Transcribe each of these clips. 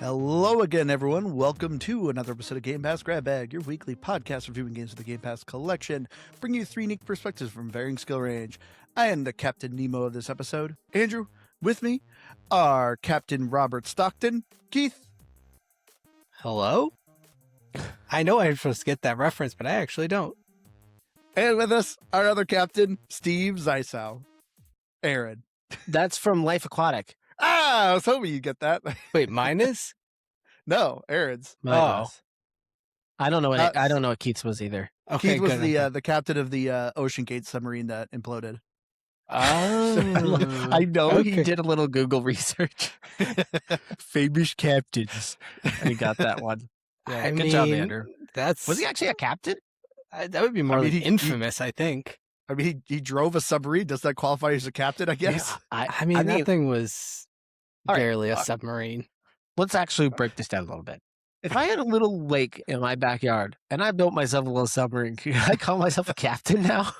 Hello again, everyone. Welcome to another episode of Game Pass Grab Bag, your weekly podcast reviewing games of the Game Pass collection, bringing you three unique perspectives from varying skill range. I am the Captain Nemo of this episode. Andrew, with me are Captain Robert Stockton, Keith. Hello? I know I'm supposed to get that reference, but I actually don't. And with us, our other captain, Steve Zysau. Aaron. That's from Life Aquatic. I was hoping you'd get that. Wait, mine is? No, Aaron's. I don't know what I don't know what Keith's was either. Okay, Keith was good. the captain of the Ocean Gate submarine that imploded. Oh, I know okay. he did a little Google research. Famous captains. And he got that one. Yeah, I good job, mean, Andrew. That's Was he actually a captain? that would be more mean, like he- infamous, I think. I mean, he drove a submarine. Does that qualify as a captain, I guess? I mean, that thing was all right, barely a submarine. Let's actually break this down a little bit. If I had a little lake in my backyard and I built myself a little submarine, can I call myself a captain now?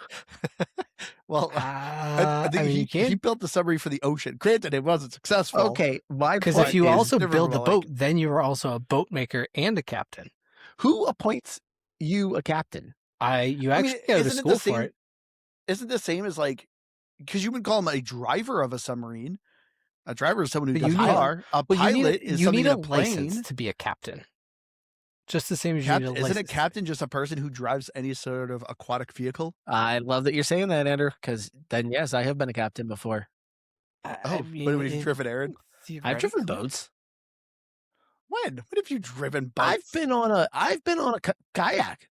Well, I think you he can't. built the submarine for the ocean. Granted, it wasn't successful. Okay, my Because point if you is, also different build the from a lake. boat, then you are also a boat maker and a captain. who appoints you a captain? You I mean, actually go to isn't it school the for same- it. Isn't the same as like, because you would call him a driver of a submarine. A driver is someone who But does you need a- car. A But pilot is you something need in a a plane. license to be a captain. Just the same as you need a license. Isn't a captain just a person who drives any sort of aquatic vehicle? I love that you're saying that, Andrew, because then, yes, I have been a captain before. Oh, when have you driven, Aaron? I've driven boats. When? When have you driven boats? I've been on a kayak.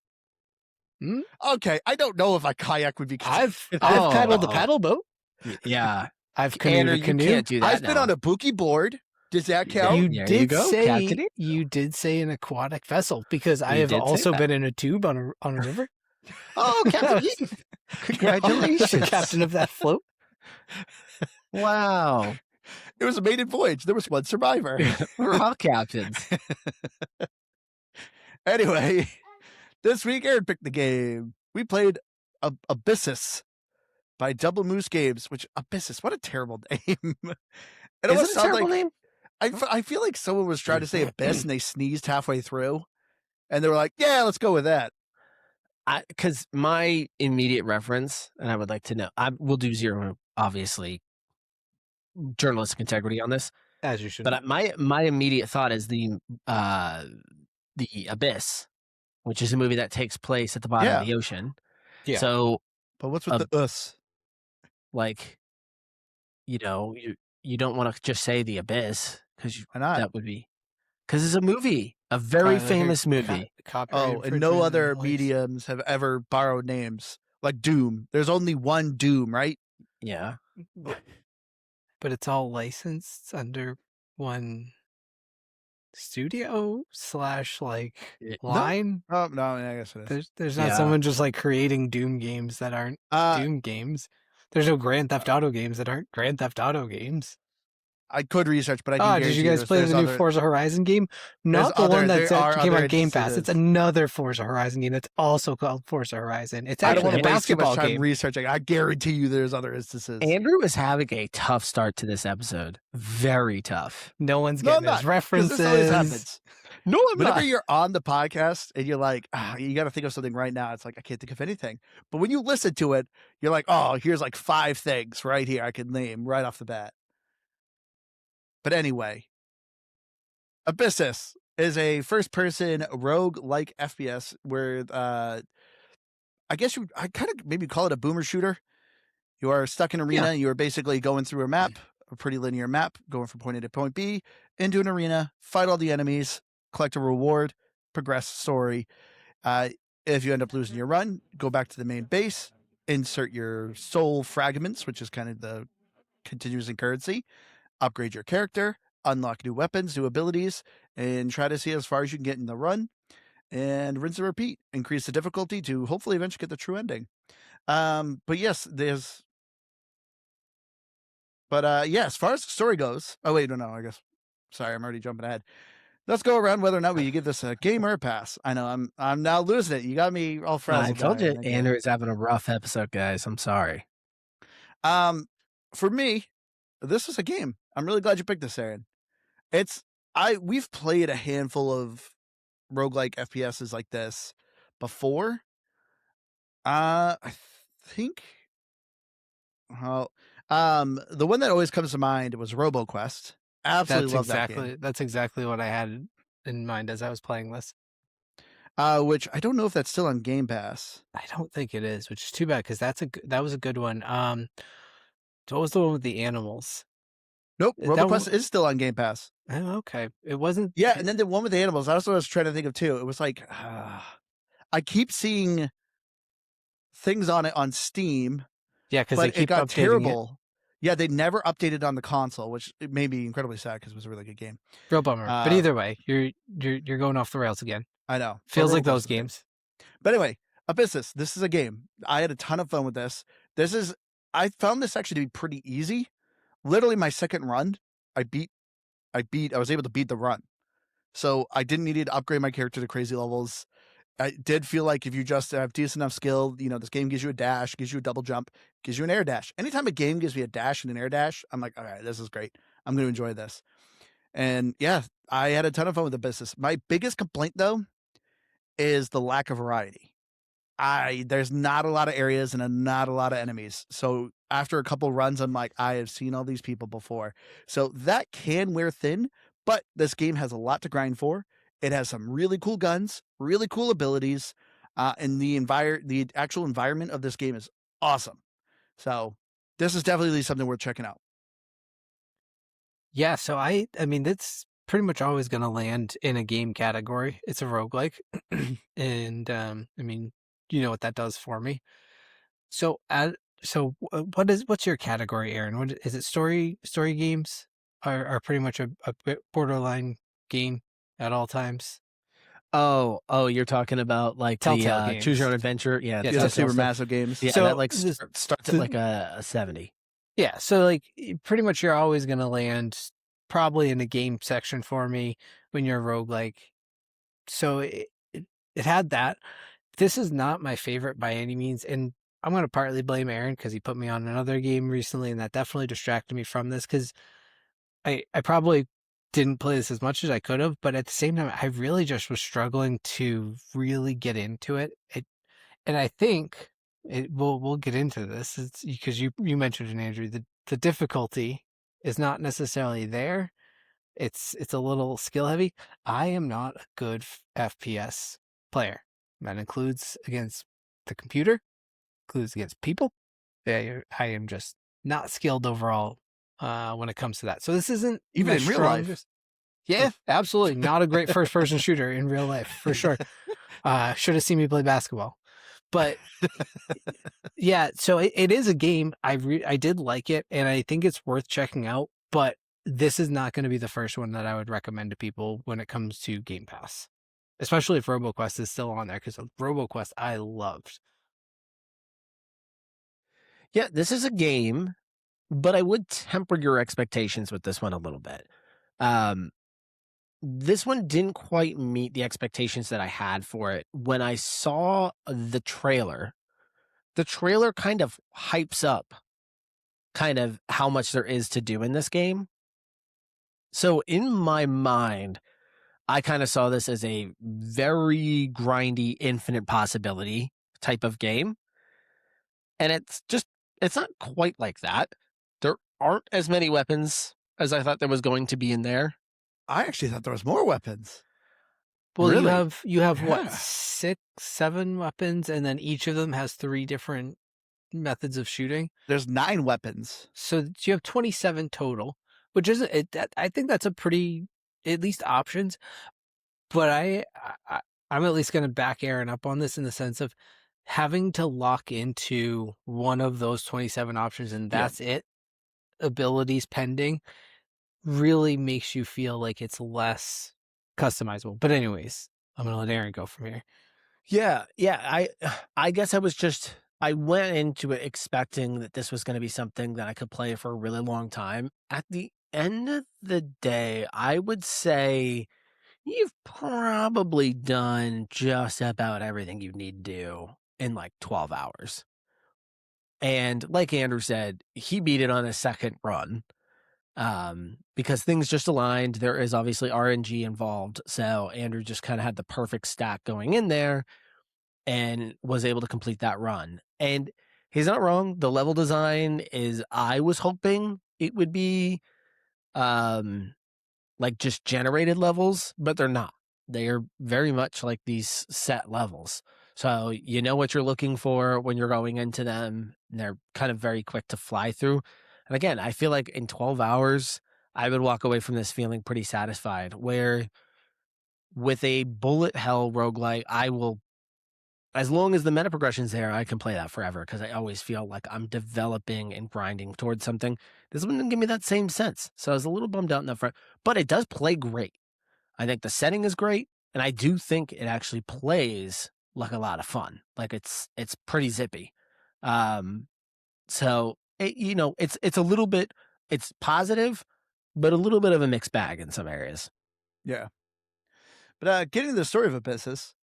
Okay, I don't know if a kayak would be. I've Oh. paddled a paddle boat. Yeah. I've Andrew, canoed a you canoe. can't do that I've been on a bookie board. Does that count? You There did you go, say Captain. you did say an aquatic vessel because I You have did say also that. been in a tube on a river. Oh, Captain Heath. Congratulations. Captain of that float. Wow. It was a maiden voyage. There was one survivor. We're all captains. Anyway, this week Aaron picked the game. We played Abyssus by Double Moose Games, which Abyssus, what a terrible name. It Is almost it a sounds terrible like name? I feel like someone was trying to say abyss and they sneezed halfway through. And they were like, yeah, let's go with that. Because my immediate reference, and I would like to know, we'll do zero, obviously, journalistic integrity on this. As you should. But my immediate thought is the Abyss, which is a movie that takes place at the bottom of the ocean. Yeah. So, But what's with the us? like, you don't want to just say the Abyss because Why not? that would be because it's a movie, a very famous movie. Oh, and no other mediums have ever borrowed names like Doom. There's only one Doom, right? Yeah, But it's all licensed under one studio / line. Oh no, I guess it is. There's not Yeah. someone just like creating Doom games that aren't Doom games. There's no Grand Theft Auto games that aren't Grand Theft Auto games. I could research, but I Did you guys play the new Forza Horizon game? Not the other- one there that are came other on Game Pass. It's instances. another Forza Horizon game that's also called Forza Horizon. It's I don't actually want a to waste too much basketball time game. researching. I guarantee you, there's other instances. Andrew is having a tough start to this episode. Very tough. No one's No, I'm getting not, his 'cause references. this always happens. No, I'm Whenever not. you're on the podcast and you're like, you got to think of something right now. It's like, I can't think of anything. But when you listen to it, you're like, oh, here's like 5 things right here I can name right off the bat. But anyway, Abyssus is a first-person roguelike FPS where I guess I kind of maybe call it a boomer shooter. You are stuck in an arena. You are basically going through a map, a pretty linear map, going from point A to point B, into an arena, fight all the enemies, collect a reward, progress story. If you end up losing your run, go back to the main base, insert your soul fragments, which is kind of the continuous currency, upgrade your character, unlock new weapons, new abilities, and try to see as far as you can get in the run, and rinse and repeat. Increase the difficulty to hopefully eventually get the true ending. But yes, as far as the story goes, oh wait, no, I guess, sorry, I'm already jumping ahead. Let's go around whether or not we give this a game or a pass. I know I'm now losing it. You got me all I frazzled. told you, now. Andrew is having a rough episode, guys. I'm sorry. For me, this was a game. I'm really glad you picked this, Aaron. It's we've played a handful of roguelike FPSs like this before. I think the one that always comes to mind was RoboQuest. Absolutely love that game. That's exactly what I had in mind as I was playing this. Which I don't know if that's still on Game Pass. I don't think it is, which is too bad because that was a good one. What was the one with the animals? Nope, That RoboQuest is still on Game Pass. Oh, okay. It wasn't. Yeah, and then the one with the animals. That's what I was trying to think of too. It was like I keep seeing things on it on Steam. Yeah, because they but keep it got updating terrible. Yeah, they never updated on the console, which it made me incredibly sad because it was a really good game. Real bummer. But either way, you're going off the rails again. I know. Feels like those games. But anyway, Abyssus. This is a game. I had a ton of fun with this. I found this actually to be pretty easy. Literally my second run, I was able to beat the run. So I didn't need to upgrade my character to crazy levels. I did feel like if you just have decent enough skill, this game gives you a dash, gives you a double jump, gives you an air dash. Anytime a game gives me a dash and an air dash, I'm like, all right, this is great. I'm going to enjoy this. And yeah, I had a ton of fun with Abyssus. My biggest complaint, though, is the lack of variety. There's not a lot of areas and not a lot of enemies. So after a couple runs, I'm like, I have seen all these people before. So that can wear thin, but this game has a lot to grind for. It has some really cool guns, really cool abilities, and the actual environment of this game is awesome. So this is definitely something worth checking out. Yeah, so I mean, that's pretty much always going to land in a game category. It's a roguelike. And I mean, you know what that does for me. So what's your category, Aaron? What is it? Story games are pretty much a borderline game at all times. Oh, you're talking about like Telltale the games. Choose Your Own Adventure. Yeah, the super massive games. Yeah, So that like starts at like a 70. Yeah, so like pretty much you're always going to land probably in the game section for me when you're a roguelike. So it had that. This is not my favorite by any means, and I'm going to partly blame Aaron because he put me on another game recently, and that definitely distracted me from this because I probably didn't play this as much as I could have, but at the same time, I really just was struggling to really get into it. And I think we'll get into this because you mentioned it, Andrew. The difficulty is not necessarily there. It's a little skill heavy. I am not a good FPS player. That includes against the computer, includes against people. Yeah, I am just not skilled overall when it comes to that. So this isn't Even in real life. Yeah, absolutely. Not a great first person shooter in real life, for sure. Should have seen me play basketball. But yeah, so it is a game. I did like it, and I think it's worth checking out. But this is not going to be the first one that I would recommend to people when it comes to Game Pass, especially if RoboQuest is still on there, because RoboQuest I loved. Yeah, this is a game, but I would temper your expectations with this one a little bit. This one didn't quite meet the expectations that I had for it. When I saw the trailer kind of hypes up kind of how much there is to do in this game. So in my mind, I kind of saw this as a very grindy, infinite possibility type of game. And it's not quite like that. There aren't as many weapons as I thought there was going to be in there. I actually thought there was more weapons. Well, really? you have what, 6, 7 weapons, and then each of them has 3 different methods of shooting. There's 9 weapons. So you have 27 total, which isn't it. I think that's a pretty, at least options. But I'm at least going to back Aaron up on this in the sense of having to lock into one of those 27 options and that's it. Abilities pending really makes you feel like it's less customizable. But anyways, I'm going to let Aaron go from here. Yeah. I guess I went into it expecting that this was going to be something that I could play for a really long time. At the end of the day, I would say you've probably done just about everything you need to do in like 12 hours. And like Andrew said, he beat it on a second run. because things just aligned. There is obviously RNG involved, so Andrew just kind of had the perfect stack going in there and was able to complete that run. And he's not wrong. The level design is, I was hoping it would be like just generated levels, but they're not. They are very much like these set levels. So you know what you're looking for when you're going into them. And they're kind of very quick to fly through. And again, I feel like in 12 hours, I would walk away from this feeling pretty satisfied. Where with a bullet hell roguelike, I will, as long as the meta progression's there, I can play that forever because I always feel like I'm developing and grinding towards something. This one didn't give me that same sense. So I was a little bummed out in that front, but it does play great. I think the setting is great, and I do think it actually plays like a lot of fun. Like it's pretty zippy. So it's a little bit, it's positive, but a little bit of a mixed bag in some areas. Yeah. But getting to the story of Abyssus,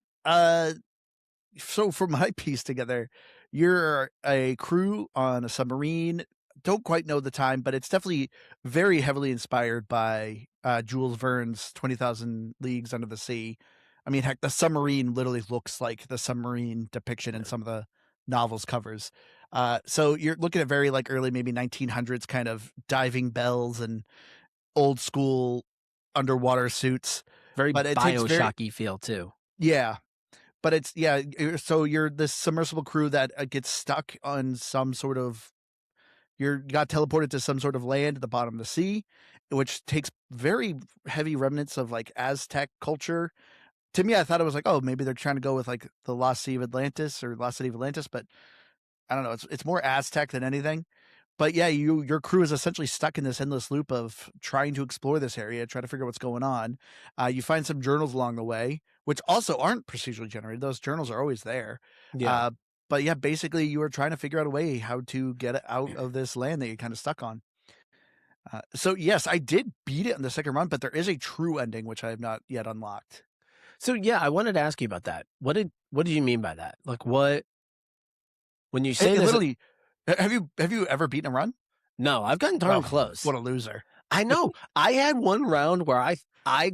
so from my piece together, you're a crew on a submarine. Don't quite know the time, but it's definitely very heavily inspired by Jules Verne's 20,000 Leagues Under the Sea. I mean, heck, the submarine literally looks like the submarine depiction in some of the novels covers. So you're looking at very like early, maybe 1900s kind of diving bells and old school underwater suits. Very But it takes Bioshocky feel too. Yeah. But it's, yeah, so you're this submersible crew that gets stuck on some sort of, you got teleported to some sort of land at the bottom of the sea, which takes very heavy remnants of like Aztec culture. To me, I thought it was like, oh, maybe they're trying to go with like the Lost Sea of Atlantis or Lost City of Atlantis, but I don't know. It's more Aztec than anything. But yeah, your crew is essentially stuck in this endless loop of trying to explore this area, try to figure out what's going on. You find some journals along the way, which also aren't procedurally generated. Those journals are always there. Yeah. But yeah, basically you are trying to figure out a way how to get out of this land that you're kind of stuck on. So yes, I did beat it on the second run, but there is a true ending, which I have not yet unlocked. So yeah, I wanted to ask you about that. What did you mean by that? Like what, when you say It this, literally, have you ever beaten a run? no, I've gotten darn Oh, close. What a loser. I know. I had one round where I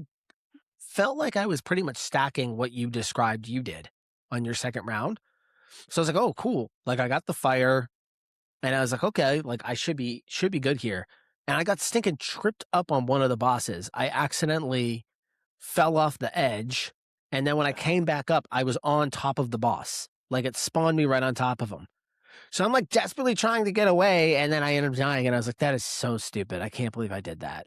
felt like I was pretty much stacking what you described you did on your second round. So I was like, oh, cool. Like I got the fire and I was like, okay, like I should be good here. And I got stinking tripped up on one of the bosses. I accidentally fell off the edge. And then when I came back up, I was on top of the boss. Like it spawned me right on top of him. So I'm like desperately trying to get away. And then I ended up dying. And I was like, that is so stupid. I can't believe I did that.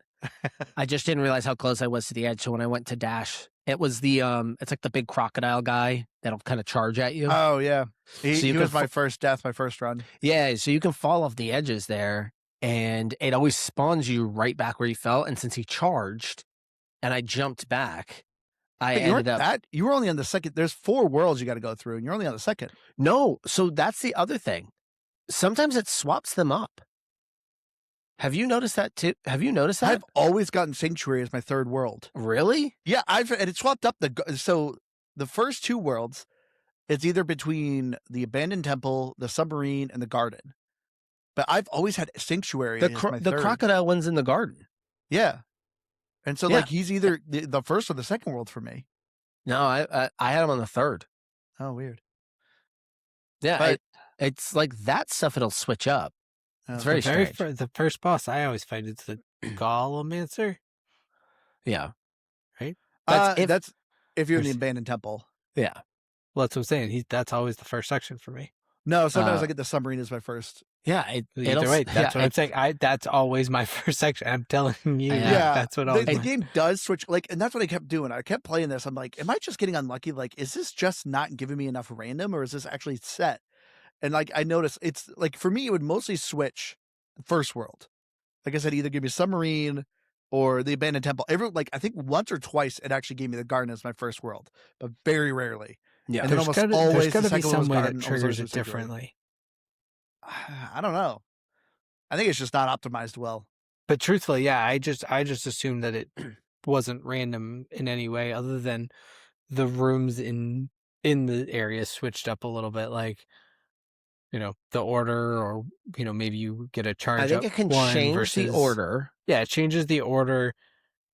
I just didn't realize how close I was to the edge. So when I went to dash, it was the it's like the big crocodile guy that'll kind of charge at you. Oh yeah, he was my can first death, my first run. Yeah, so you can fall off the edges there, and it always spawns you right back where you fell. And since he charged, and I jumped back, I But ended up. you were only on the second. There's 4 worlds you got to go through, and you're only on the second. No, so that's the other thing. Sometimes it swaps them up. Have you noticed that too? Have you noticed that? I've always gotten Sanctuary as my third world. Really? Yeah, and it swapped up so the first 2 worlds, it's either between the abandoned temple, the submarine, and the garden. But I've always had Sanctuary as my The third. crocodile one's in the garden. Yeah, and so Yeah. like he's either the first or the second world for me. No, I had him on the third. Oh, weird. Yeah, But it's like that stuff. It'll switch up. It's very strange. The first boss I always fight is the Golemancer. Yeah. Right? That's if you're in the There's- abandoned temple. Yeah. Well, that's what I'm saying. That's always the first section for me. No, sometimes I get the submarine as my first. Yeah. Either way, that's what I'm saying. That's always my first section. I'm telling you. Yeah. That's what always. The game does switch, like, and that's what I kept doing. I kept playing this. I'm like, am I just getting unlucky? Like, is this just not giving me enough random, or is this actually set? And like, I noticed it's like for me, it would mostly switch first world. Like I said, either give me submarine or the abandoned temple. I think once or twice it actually gave me the garden as my first world, but very rarely. Yeah. And then There's almost gotta, always there's the got to be second one was some way that garden, almost triggers always it was Sanctuary. differently. I don't know. I think it's just not optimized well. But truthfully, yeah, I just assumed that it wasn't random in any way, other than the rooms in the area switched up a little bit. Like the order, or maybe you get a charge I think up it can one change versus the order. Yeah, it changes the order,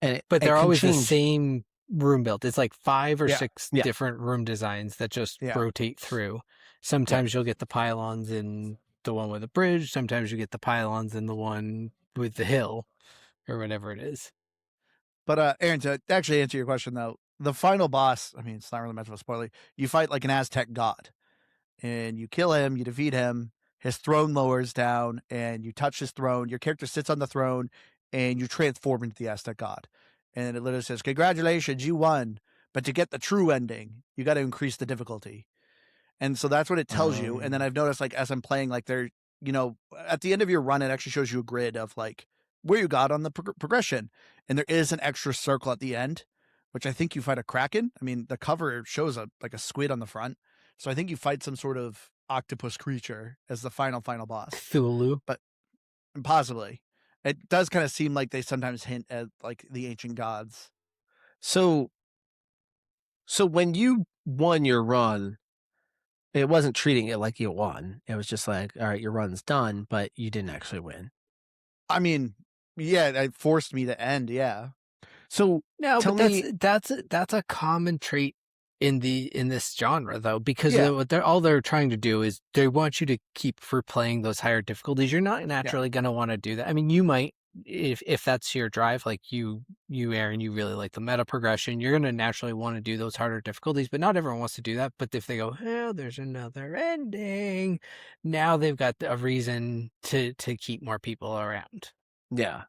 And but it they're can always the change. same room build. It's like 5 or Yeah. 6 Yeah. different room designs that just Yeah. rotate through. Sometimes you'll get the pylons in the one with the bridge. Sometimes you get the pylons in the one with the hill, or whatever it is. But Aaron, to actually answer your question though, the final boss, I mean, it's not really much of a spoiler. You fight like an Aztec god, and you kill him, you defeat him. His throne lowers down, and you touch his throne. Your character sits on the throne, and you transform into the Aztec god. And it literally says, "Congratulations, you won. But to get the true ending, you got to increase the difficulty." And so that's what it tells you. And then I've noticed, like, as I'm playing, like, there, at the end of your run, it actually shows you a grid of like where you got on the progression. And there is an extra circle at the end, which I think you fight a kraken. I mean, the cover shows like a squid on the front. So I think you fight some sort of octopus creature as the final boss. Cthulhu. But possibly. It does kind of seem like they sometimes hint at like the ancient gods. So when you won your run, it wasn't treating it like you won. It was just like, all right, your run's done, but you didn't actually win. I mean, yeah, it forced me to end. Yeah. So No, tell but me, that's a common trait in this genre, though, because Yeah. what they're trying to do is they want you to keep replaying those higher difficulties. You're not naturally going to want to do that. I mean, you might, if that's your drive, like you Aaron, you really like the meta progression, you're going to naturally want to do those harder difficulties, but not everyone wants to do that. But if they go, oh, there's another ending, now they've got a reason to keep more people around. yeah.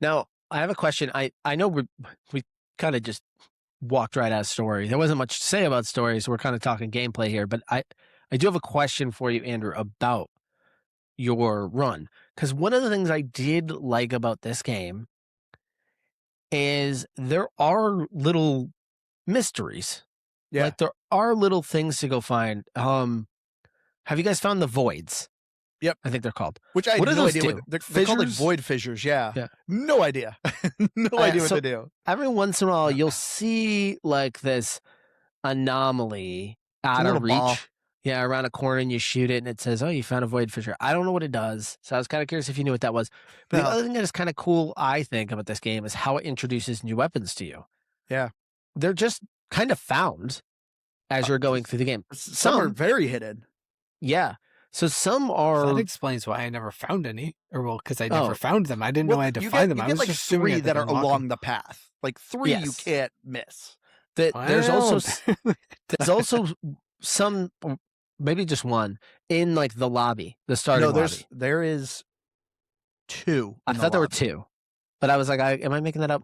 Now I have a question. I know we kind of just walked right out of story. There wasn't much to say about stories. We're kind of talking gameplay here, but I do have a question for you, Andrew, about your run. Because one of the things I did like about this game is there are little mysteries. Yeah. Like there are little things to go find. Have you guys found the voids? Yep. I think they're called. Which I What had do no those idea. do? They're called like Fissures? void fissures. Yeah. Yeah. No idea. No idea what so they do. Every once in a while, you'll see like this anomaly out little of reach. ball. Yeah, around a corner, and you shoot it, and it says, "Oh, you found a void fissure." I don't know what it does, so I was kind of curious if you knew what that was. But the No. other thing that is kind of cool, I think, about this game is how it introduces new weapons to you. Yeah. They're just kind of found as you're going through the game. Some are very hidden. Yeah. So some are. That explains why I never found any, or well, because I Oh. never found them. I didn't know I had to you find get, them. I You was get like just assuming I 3 had to that are unlock along them. the path. Like 3 you Yes. can't miss. There's also some, maybe just one in like the lobby, the starting lobby. There is 2. I thought there were 2, but I was like, am I making that up?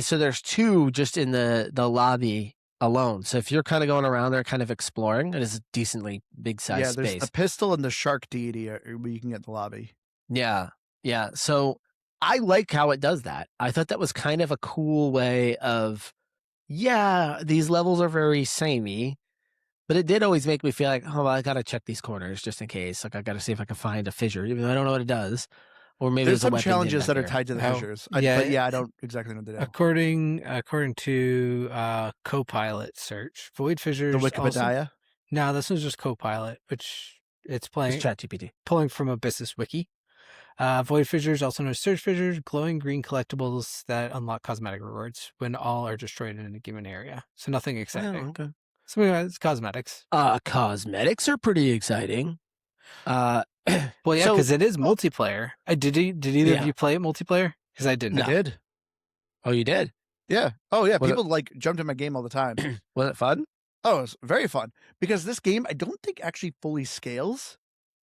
So there's 2 just in the lobby alone. So if you're kind of going around there, kind of exploring, it is a decently big size there's space. the pistol and the shark deity where you can get in the lobby. Yeah. Yeah. So I like how it does that. I thought that was kind of a cool way of, these levels are very samey, but it did always make me feel like, oh, well, I got to check these corners just in case. Like I got to see if I can find a fissure, even though I don't know what it does. Or maybe There's a some weapon challenges that are here. tied to the Oh, fissures. yeah. But I don't exactly know what they do. According to Copilot search, void fissures. The Wikipedia? No, this was just Copilot, which it's It's ChatGPT. pulling from Abyssus wiki. Void fissures, also known as surge fissures, glowing green collectibles that unlock cosmetic rewards when all are destroyed in a given area. So nothing exciting. Oh, okay. So it's cosmetics. Cosmetics are pretty exciting. Well, yeah, because it is multiplayer. Did either of you play it multiplayer? Because I didn't. I did. Oh, you did? Yeah. Oh, yeah. Was People like jumped in my game all the time. Was it fun? Oh, it was very fun because this game I don't think actually fully scales.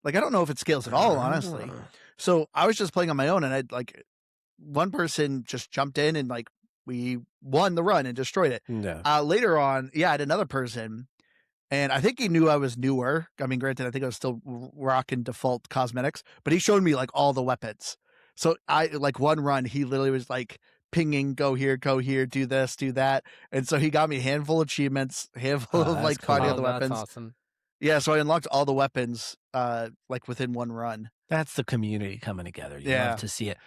Like I don't know if it scales at all, honestly. So I was just playing on my own, and I'd like one person just jumped in and like we won the run and destroyed it. Yeah. Later on, I had another person, and I think he knew I was newer. I mean, granted, I think I was still rocking default cosmetics, but he showed me like all the weapons. So I like one run, he literally was like pinging, go here, do this, do that. And so he got me a handful of achievements, handful of like finding all the weapons. That's awesome. Yeah, so I unlocked all the weapons like within one run. That's the community coming together. You Yeah. love to see it.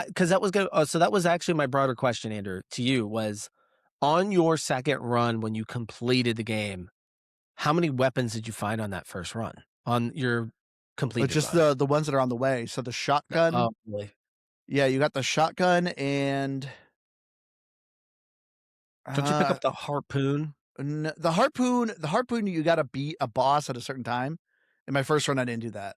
Because that was good. So that was actually my broader question, Andrew, to you was on your second run when you completed the game, how many weapons did you find on that first run? On your complete just gun. the ones that are on the way. So the shotgun. Oh, really? Yeah, you got the shotgun and Don't you pick up the harpoon? the harpoon. The harpoon, you got to beat a boss at a certain time. In my first run, I didn't do that.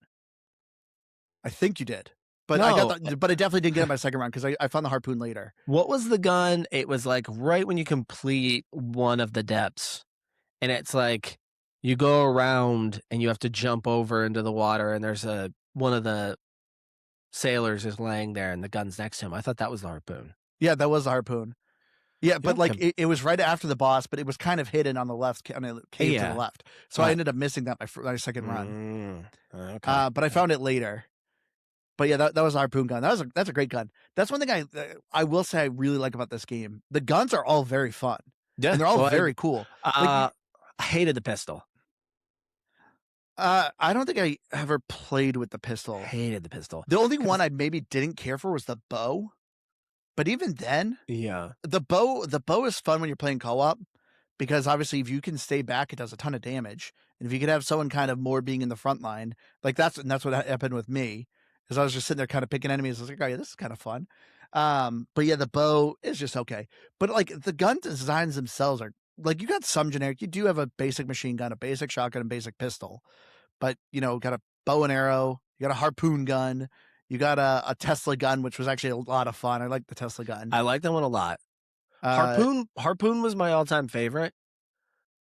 I think you did, but I got but I definitely didn't get it my second round because I found the harpoon later. What was the gun? It was like right when you complete one of the depths, and it's like you go around and you have to jump over into the water, and there's one of the sailors is laying there, and the gun's next to him. I thought that was the harpoon. Yeah, that was the harpoon. Yeah, but like it was right after the boss, but it was kind of hidden on the left, on a cave to the left. So I ended up missing that my second run. Okay. But I found it later. But yeah, that was a harpoon gun. That's a great gun. That's one thing I will say I really like about this game. The guns are all very fun. Yeah, and they're all very cool. I hated the pistol. I don't think I ever played with the pistol. Hated the pistol. The only one I maybe didn't care for was the bow. But even then, yeah, the bow is fun when you're playing co-op because obviously if you can stay back, it does a ton of damage. And if you could have someone kind of more being in the front line, like that's what happened with me. Because I was just sitting there kind of picking enemies. I was like, oh yeah, this is kind of fun. But yeah, the bow is just okay. But like the gun designs themselves are like, you got some generic. You do have a basic machine gun, a basic shotgun, and basic pistol. But got a bow and arrow. You got a harpoon gun. You got a Tesla gun, which was actually a lot of fun. I like the Tesla gun. I like that one a lot. Harpoon was my all-time favorite.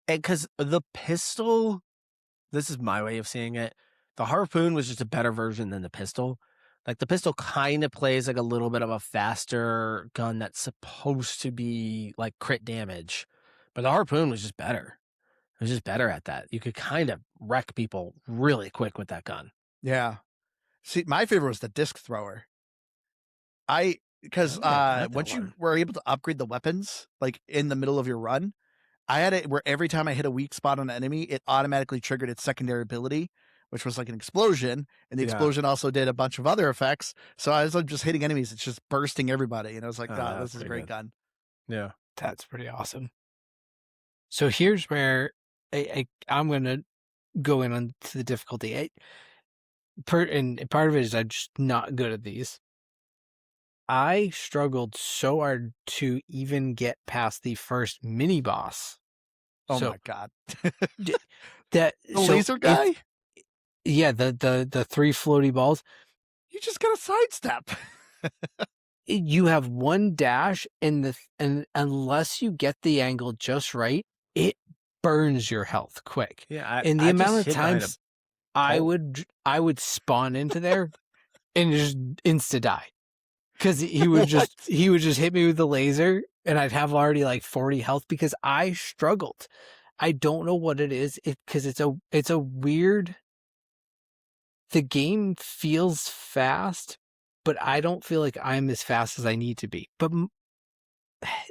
And because the pistol, this is my way of seeing it, the harpoon was just a better version than the pistol. Like the pistol kind of plays like a little bit of a faster gun that's supposed to be like crit damage. But the harpoon was just better. It was just better at that. You could kind of wreck people really quick with that gun. Yeah. See, my favorite was the disc thrower. Because once you were able to upgrade the weapons, like in the middle of your run, I had it where every time I hit a weak spot on an enemy, it automatically triggered its secondary ability, which was like an explosion. And the explosion also did a bunch of other effects. So I was like just hitting enemies. It's just bursting everybody. And I was like, God, this is a great gun. Yeah. That's pretty awesome. So here's where I'm going to go in on to the difficulty. And part of it is I'm just not good at these. I struggled so hard to even get past the first mini boss. Oh my God. The laser guy? The 3 floaty balls. You just got to sidestep. You have one dash and unless you get the angle just right, it burns your health quick. Yeah. And the amount of times I would spawn into there and just insta die. Because he would just hit me with the laser and I'd have already like 40 health because I struggled. I don't know what it is. Because it's a weird. The game feels fast, but I don't feel like I'm as fast as I need to be. But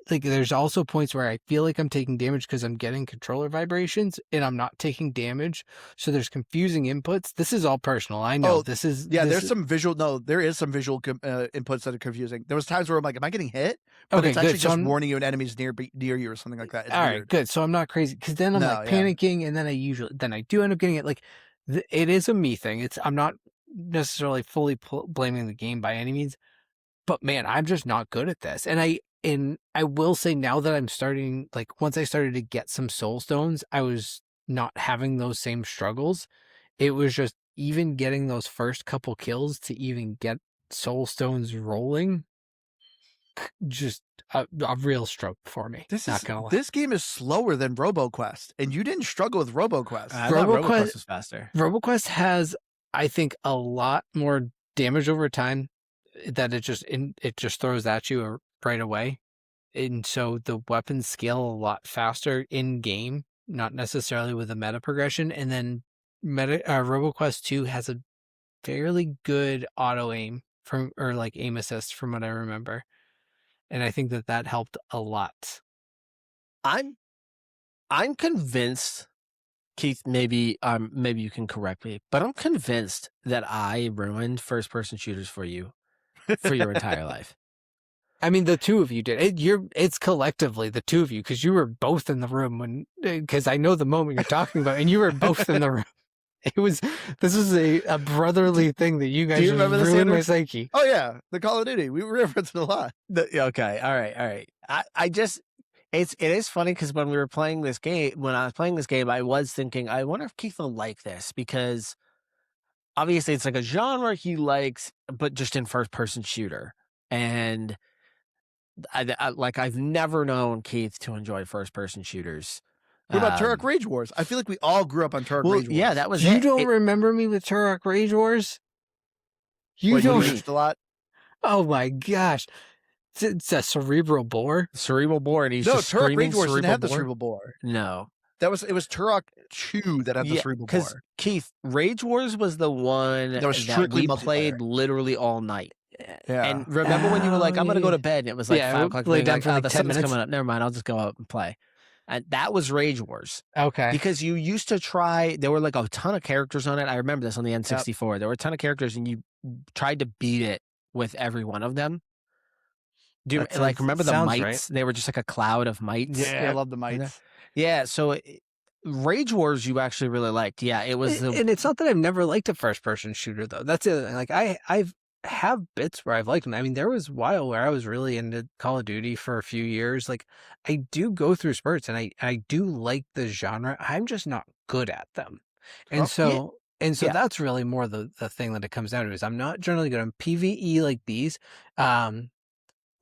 like there's also points where I feel like I'm taking damage because I'm getting controller vibrations and I'm not taking damage. So there's confusing inputs. This is all personal. I know this is. Yeah, there is some visual inputs that are confusing. There was times where I'm like, am I getting hit? But it's actually just warning you an enemy's near you or something like that. It's all weird. Right, good. So I'm not crazy because then I'm panicking and then I do end up getting it. Like it is a me thing. I'm not necessarily fully blaming the game by any means, but man, I'm just not good at this. And I will say now that I'm starting, like once I started to get some soul stones, I was not having those same struggles. It was just even getting those first couple kills to even get soul stones rolling, just a real stroke for me. This game is slower than RoboQuest, and you didn't struggle with RoboQuest. RoboQuest was faster. RoboQuest has, I think, a lot more damage over time that it just throws at you right away. And so the weapons scale a lot faster in game, not necessarily with a meta progression. And then RoboQuest 2 has a fairly good auto aim aim assist from what I remember. And I think that helped a lot. I'm convinced, Keith, maybe you can correct me, but I'm convinced that I ruined first person shooters for you for your entire life. I mean, the two of you did. It's collectively the two of you because you were both in the room because I know the moment you're talking about, and you were both in the room. This is a brotherly thing that you guys you just remember the ruined my sandwich? psyche. Oh yeah, the Call of Duty. We referenced it a lot. Okay, all right. I just it is funny because when I was playing this game, I was thinking, I wonder if Keith will like this because obviously it's like a genre he likes, but just in first person shooter. And I've never known Keith to enjoy first person shooters. What about Turok Rage Wars? I feel like we all grew up on Turok Rage Wars. Yeah, that was You it. don't remember me with Turok Rage Wars? You What, you don't. raged a lot. Oh my gosh. It's a cerebral bore. Cerebral bore, and he's No, just Turok screaming Rage Wars didn't cerebral have the bore. cerebral bore. No, It was Turok 2 that had the cerebral bore. Keith, Rage Wars was the one That was strictly we played literally all night. Yeah. And remember when you were like, I'm going to go to bed, and it was like 5 o'clock. Lay down like, for like the 10 sun's minutes. coming up. Never mind, I'll just go out and play. And that was Rage Wars. Okay. Because you used to try, there were like a ton of characters on it. I remember this on the N64. Yep. There were a ton of characters, and you tried to beat it with every one of them. Do you remember the mites? Right. They were just like a cloud of mites. Yeah, I love the mites. Yeah, so Rage Wars you actually really liked. Yeah, it was. And it's not that I've never liked a first person shooter though. That's the other thing. Like I've have bits where I've liked them. I mean, there was a while where I was really into Call of Duty for a few years. Like I do go through spurts, and I do like the genre. I'm just not good at them, and so that's really more the thing that it comes down to is I'm not generally good on PvE like these.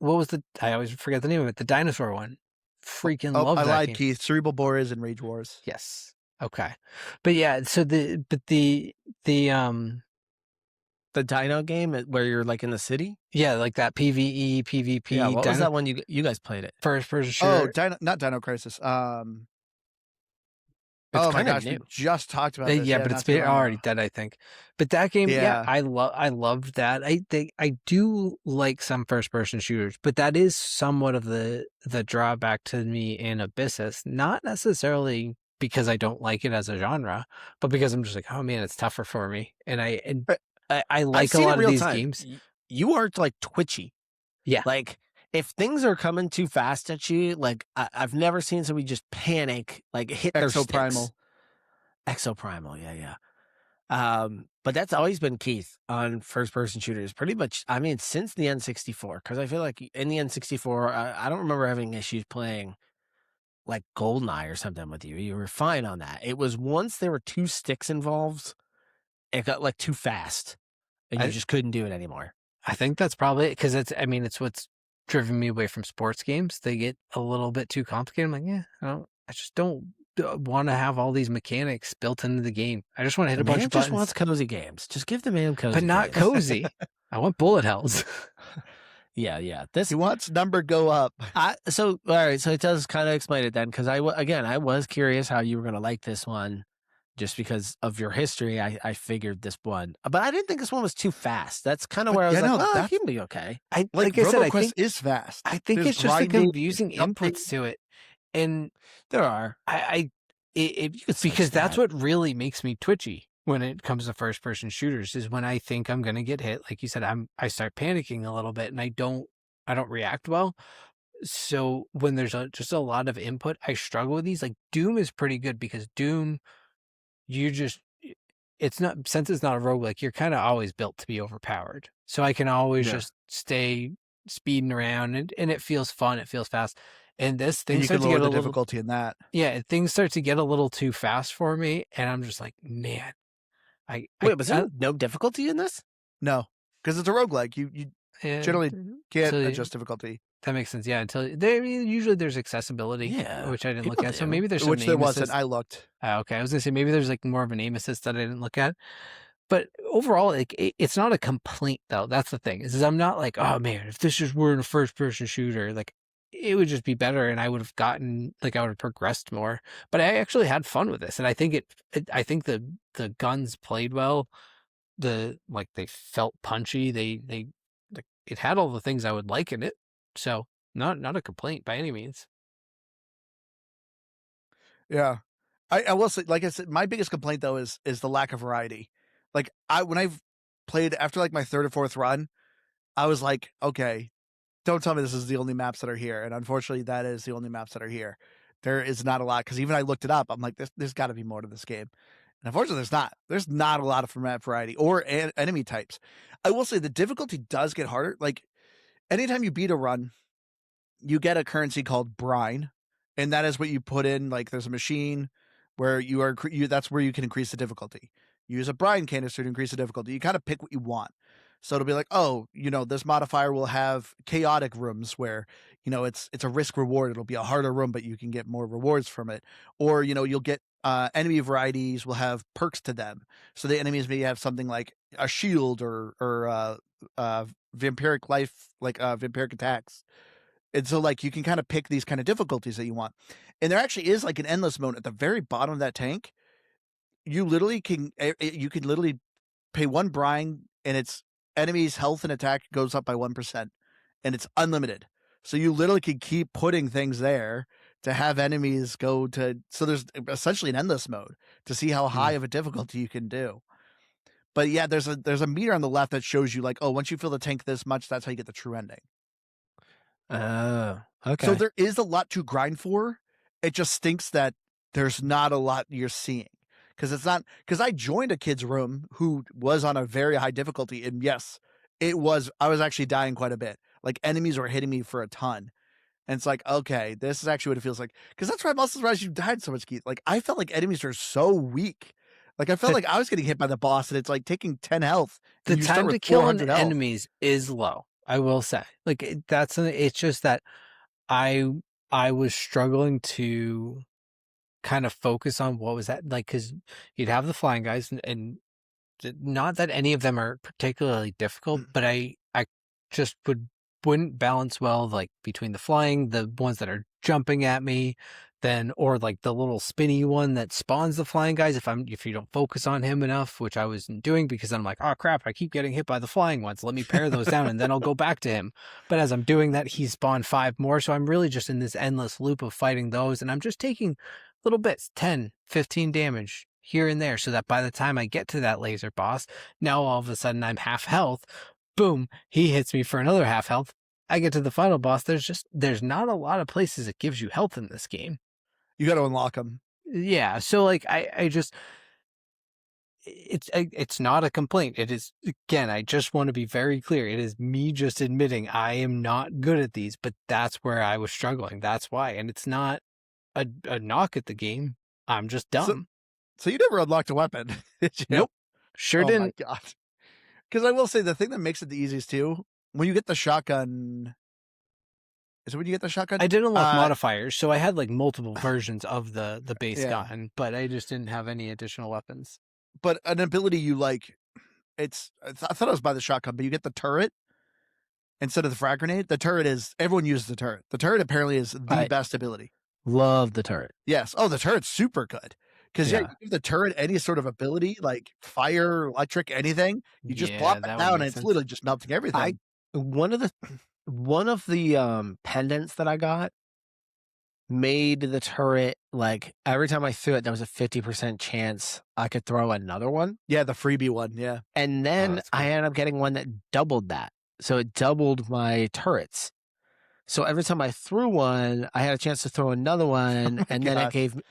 What was I always forget the name of it. The dinosaur one. Freaking love that. I lied, game. Keith. Cerebral Bore is in Rage Wars. Yes. Okay. But yeah, so the Dino game where you're like in the city? Yeah, like that PvE, PvP. Yeah, what was that one you guys played it? First person shooter. Oh, not Dino Crisis. It's oh my gosh, new. We just talked about this. Yeah, but it's been already dead, I think. But that game, I loved that. I do like some first person shooters, but that is somewhat of the drawback to me in Abyssus. Not necessarily because I don't like it as a genre, but because I'm just like, oh man, it's tougher for me. And I like a lot of these games. You aren't like twitchy. Yeah. Like if things are coming too fast at you, like I've never seen somebody just panic, like hit their Exoprimal. Exoprimal, yeah. But that's always been Keith on first person shooters, pretty much. I mean, since the N64, because I feel like in the N64, I don't remember having issues playing like GoldenEye or something with you. You were fine on that. It was once there were 2 sticks involved, it got like too fast, and you just couldn't do it anymore. I think that's probably because it's what's driven me away from sports games. They get a little bit too complicated. I'm like, I just don't want to have all these mechanics built into the game. I just want to hit a bunch of buttons. Just wants cozy games. Just give the man cozy, but not games. Cozy. I want bullet hells. Yeah. He wants number go up. So all right. So it does kind of explain it then, because I was curious how you were going to like this one. Just because of your history, I figured this one, but I didn't think this one was too fast. That's kind of where I was that can be okay. Like I said, I think is fast. I think it's just the confusing inputs to it, and there are. Because that's what really makes me twitchy when it comes to first person shooters is when I think I'm gonna get hit. Like you said, I start panicking a little bit, and I don't react well. So when there's just a lot of input, I struggle with these. Like Doom is pretty good because Doom. It's not, since it's not a roguelike, you're kind of always built to be overpowered. So I can always just stay speeding around and it feels fun. It feels fast. And this thing starts to get a little difficulty in that. Yeah. Things start to get a little too fast for me. And I'm just like, man, was there no difficulty in this? No, because it's a roguelike. You generally can't adjust difficulty. That makes sense. Yeah, usually there's accessibility, which I didn't look at. So maybe there's some there wasn't. I looked. Okay, I was gonna say maybe there's like more of an aim assist that I didn't look at. But overall, like it's not a complaint though. That's the thing. Is I'm not like, oh man, if this just were in a first person shooter, like it would just be better, and I would have gotten I would have progressed more. But I actually had fun with this, and I think I think the guns played well. They felt punchy. They it had all the things I would like in it. So not a complaint by any means. Yeah. I will say, like I said, my biggest complaint though is the lack of variety. Like when I've played after like my 3rd or 4th run, I was like, okay, don't tell me this is the only maps that are here. And unfortunately that is the only maps that are here. There is not a lot. Cause even I looked it up. I'm like, there's gotta be more to this game. And unfortunately, there's not a lot of map variety or enemy types. I will say the difficulty does get harder. Like anytime you beat a run, you get a currency called brine, and that is what you put in. Like there's a machine where that's where you can increase the difficulty. You use a brine canister to increase the difficulty. You kind of pick what you want. So it'll be like, oh, this modifier will have chaotic rooms where, it's a risk reward. It'll be a harder room, but you can get more rewards from it. Or, you'll get enemy varieties will have perks to them. So the enemies may have something like a shield or vampiric life, like vampiric attacks. And so like you can kind of pick these kind of difficulties that you want. And there actually is like an endless mode at the very bottom of that tank. You can literally pay 1 brine and its enemy's health and attack goes up by 1%, and it's unlimited. So you literally can keep putting things there to have enemies go to. So there's essentially an endless mode to see how high of a difficulty you can do. But yeah, there's a meter on the left that shows you like, oh, once you fill the tank this much, that's how you get the true ending. Oh, okay. So there is a lot to grind for. It just stinks that there's not a lot you're seeing. Because I joined a kid's room who was on a very high difficulty, and yes, I was actually dying quite a bit. Like enemies were hitting me for a ton. And it's like, okay, this is actually what it feels like. Because that's why most of the times you died so much, Keith. Like I felt like enemies are so weak. Like I felt like I was getting hit by the boss, and it's like taking 10 health. The time to kill enemies is low, I will say. Like it's just that I was struggling to kind of focus on what was that like, because you'd have the flying guys and not that any of them are particularly difficult, but I just wouldn't balance well, like between the flying, the ones that are jumping at me, or like the little spinny one that spawns the flying guys if you don't focus on him enough, which I wasn't doing because I'm like, oh crap, I keep getting hit by the flying ones. Let me pare those down and then I'll go back to him. But as I'm doing that, he spawned 5 more. So I'm really just in this endless loop of fighting those, and I'm just taking little bits, 10, 15 damage here and there, so that by the time I get to that laser boss, now all of a sudden I'm half health. Boom, he hits me for another half health. I get to the final boss. There's not a lot of places it gives you health in this game. You got to unlock them. Yeah, so like it's not a complaint. It is, again, I just want to be very clear. It is me just admitting I am not good at these, but that's where I was struggling. That's why, and it's not a knock at the game. I'm just dumb. So you never unlocked a weapon, did you? Nope, sure didn't. Oh my god! Because I will say the thing that makes it the easiest too, when you get the shotgun. Is it when you get the shotgun? I did unlock modifiers, so I had like multiple versions of the base gun, but I just didn't have any additional weapons. But an ability you like, I thought it was by the shotgun, but you get the turret instead of the frag grenade. The turret everyone uses the turret. The turret apparently is the best ability. Love the turret. Yes. Oh, the turret's super good. Because you give the turret any sort of ability, like fire, electric, anything, you just plop it down and it's literally just melting everything. One of the pendants that I got made the turret, like every time I threw it, there was a 50% chance I could throw another one. Yeah, the freebie one, yeah. And then I ended up getting one that doubled that. So it doubled my turrets. So every time I threw one, I had a chance to throw another one, and then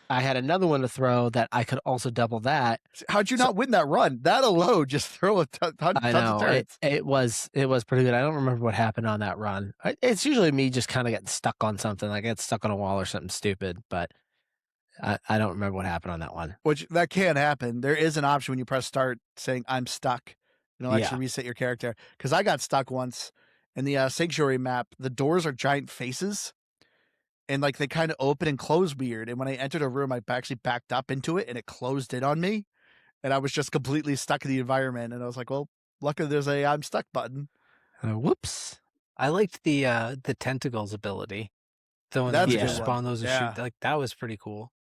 I had another one to throw that I could also double that. How'd you not win that run? That alone, just throw a ton I know, of turrets. It was pretty good. I don't remember what happened on that run. It's usually me just kind of getting stuck on something, like I get stuck on a wall or something stupid, but I don't remember what happened on that one. Which that can happen. There is an option when you press start saying I'm stuck. It'll actually reset your character. Because I got stuck once. In the Sanctuary map, the doors are giant faces, and like they kind of open and close weird. And when I entered a room, I actually backed up into it, and it closed in on me, and I was just completely stuck in the environment. And I was like, "Well, luckily there's a I'm stuck button." Whoops! I liked the tentacles ability, the one that you spawn those and shoot. Like that was pretty cool.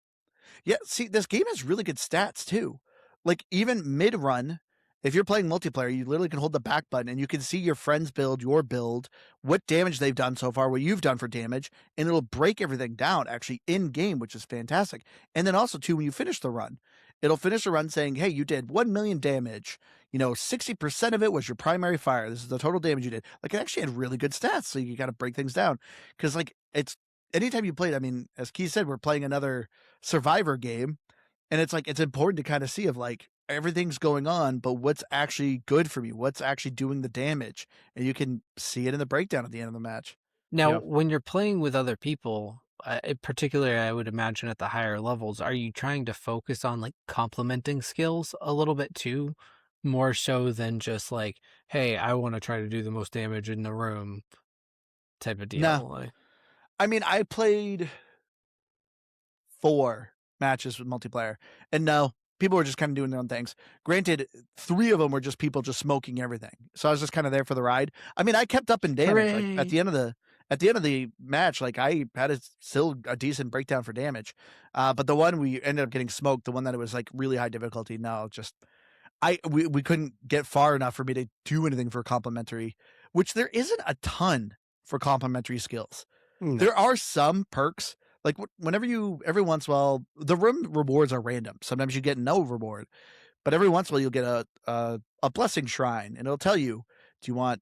Yeah, see, this game has really good stats too. Like even mid run. If you're playing multiplayer, you literally can hold the back button and you can see your friends build, your build, what damage they've done so far, what you've done for damage, and it'll break everything down actually in game, which is fantastic. And then also too, when you finish the run, it'll finish the run saying, hey, you did 1 million damage. 60% of it was your primary fire. This is the total damage you did. Like it actually had really good stats. So you got to break things down. Cause like it's anytime you play it, I mean, as Keith said, we're playing another Survivor game. And it's like, it's important to kind of see of like, everything's going on, but what's actually good for me? What's actually doing the damage? And you can see it in the breakdown at the end of the match. Now, Yeah. when you're playing with other people, particularly I would imagine at the higher levels, are you trying to focus on like complementing skills a little bit too, more so than just like, hey, I want to try to do the most damage in the room type of No, deal? Like, I mean, I played 4 matches with multiplayer, and no, people were just kind of doing their own things. Granted, 3 of them were just people just smoking everything, so I was just kind of there for the ride. I mean, I kept up in damage. Like hooray! at the end of the match, like I had still a decent breakdown for damage. But the one we ended up getting smoked, the one that it was like really high difficulty, no, just we couldn't get far enough for me to do anything for complimentary, which there isn't a ton for complimentary skills. No. There are some perks, like whenever you every once in a while, the room rewards are random. Sometimes you get no reward, but every once in a while you'll get a blessing shrine, and it'll tell you, do you want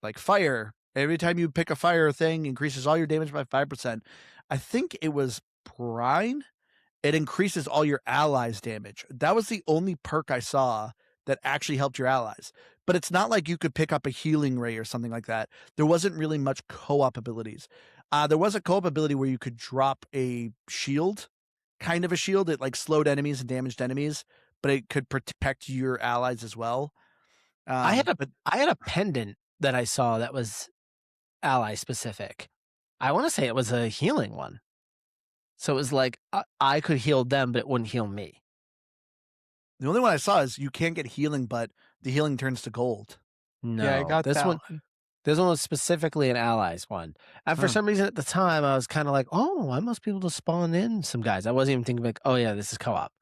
like fire? Every time you pick a fire thing, increases all your damage by 5%. I think it was brine. It increases all your allies' damage. That was the only perk I saw that actually helped your allies. But it's not like you could pick up a healing ray or something like that. There wasn't really much co-op abilities. There was a co-op ability where you could drop a shield, kind of a shield. It like slowed enemies and damaged enemies, but it could protect your allies as well. I had But a pendant that I saw that was ally specific. I want to say it was a healing one. So it was like I could heal them, but it wouldn't heal me. the only one I saw is you can't get healing, but the healing turns to gold. No, Yeah, I got this that one. This one was specifically an allies one. And for Huh. some reason at the time, I was kind of like, oh, I must be able to spawn in some guys. I wasn't even thinking like, oh yeah, this is co-op.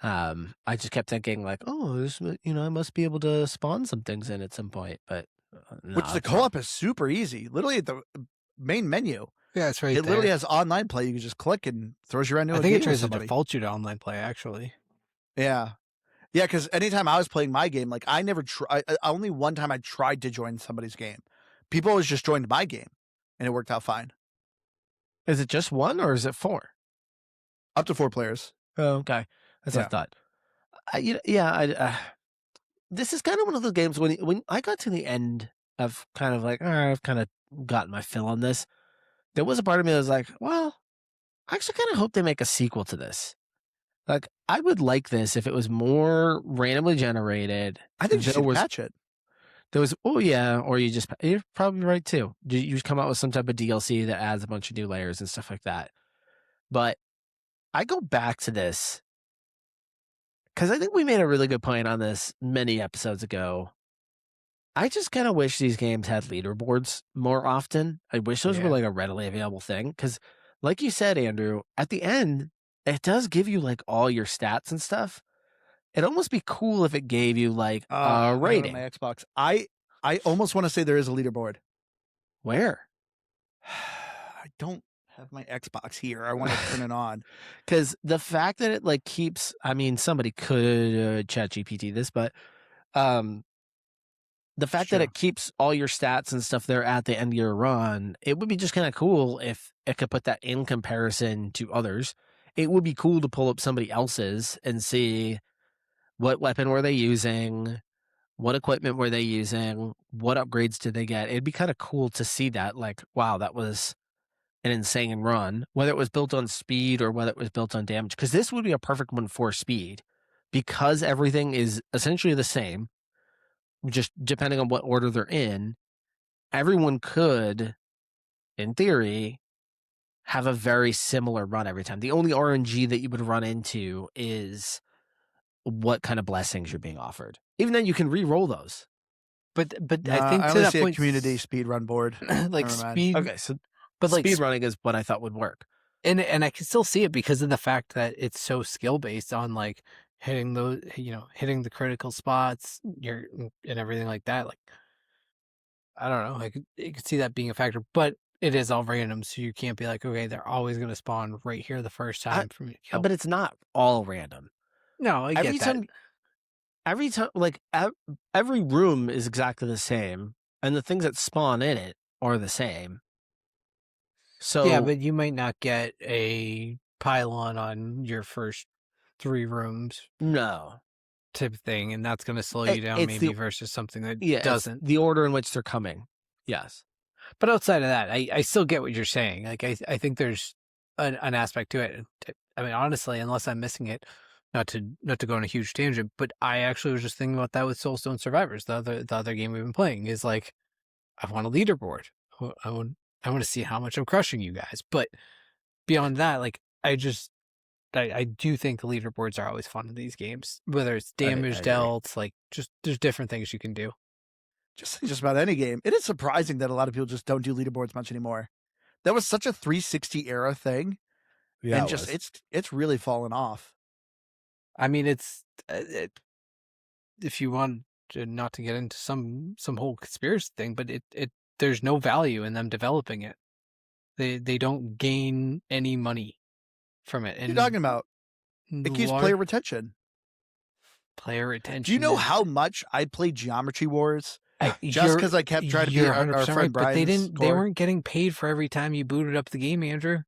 I just kept thinking like, oh, this, I must be able to spawn some things in at some point. But no, Which the it's wrong. co-op is super easy. Literally at the main menu. Yeah, it's right It there. literally has online play. You can just click and throws you right into I a think game it with tries to somebody. default you to online play, actually. Yeah. Yeah, because anytime I was playing my game, like I never tried. Only one time I tried to join somebody's game. People always just joined my game, and it worked out fine. Is it just one or is it 4? Up to 4 players. Oh, okay. That's what I thought. This is kind of one of those games when I got to the end of kind of like, all right, I've kind of gotten my fill on this. There was a part of me that was like, well, I actually kind of hope they make a sequel to this. Like, I would like this if it was more randomly generated. I think you There should was, patch it. there was, oh yeah, or you're probably right too. You just come out with some type of DLC that adds a bunch of new layers and stuff like that. But I go back to this because I think we made a really good point on this many episodes ago. I just kind of wish these games had leaderboards more often. I wish those were Yeah. like a readily available thing. Because, like you said, Andrew, at the end, it does give you like all your stats and stuff. It'd almost be cool if it gave you like a I have it on rating. my Xbox. I almost want to say there is a leaderboard. Where? I don't have my Xbox here. I want to turn it on. Because the fact that it like keeps, I mean, somebody could chat GPT this, but the fact that Sure. it keeps all your stats and stuff there at the end of your run, it would be just kind of cool if it could put that in comparison to others. It would be cool to pull up somebody else's and see what weapon were they using, what equipment were they using, what upgrades did they get. It'd be kind of cool to see that, like, wow, that was an insane run, whether it was built on speed or whether it was built on damage. Because this would be a perfect one for speed because everything is essentially the same. Just depending on what order they're in, everyone could, in theory, have a very similar run every time. The only RNG that you would run into is what kind of blessings you're being offered. Even then, you can re-roll those. But Nah, I think I to only that see point, a community speed run board. like Never mind. speed, Okay, so but like speed running is what I thought would work. and I can still see it because of the fact that it's so skill based on like hitting those, hitting the critical spots, and everything like that. Like, I don't know, you could see that being a factor, but it is all random, so you can't be like, okay, they're always going to spawn right here the first time for me to kill. But it's not all random. No, I get that. Every time, like every room is exactly the same, and the things that spawn in it are the same. So Yeah, but you might not get a pylon on your first 3 rooms No. type of thing, and that's going to slow you down It's maybe versus something that it's doesn't. the order in which they're coming. Yes. But outside of that, I still get what you're saying. Like, I think there's an aspect to it. I mean, honestly, unless I'm missing it, not to go on a huge tangent, but I actually was just thinking about that with Soulstone Survivors, the other game we've been playing, is like, I want a leaderboard. I want to see how much I'm crushing you guys. But beyond that, like, I do think the leaderboards are always fun in these games, whether it's damage dealt, like, just there's different things you can do. Just about any game. It is surprising that a lot of people just don't do leaderboards much anymore. That was such a 360 era thing, Yeah, and just it's really fallen off. I mean, it's if you want not to get into some whole conspiracy thing, but it there's no value in them developing it. They don't gain any money from it. What are you talking about? It keeps player retention. Player retention. Do you know how much I played Geometry Wars? Just because I kept trying to be our friend Brian's but they weren't getting paid for every time you booted up the game, Andrew.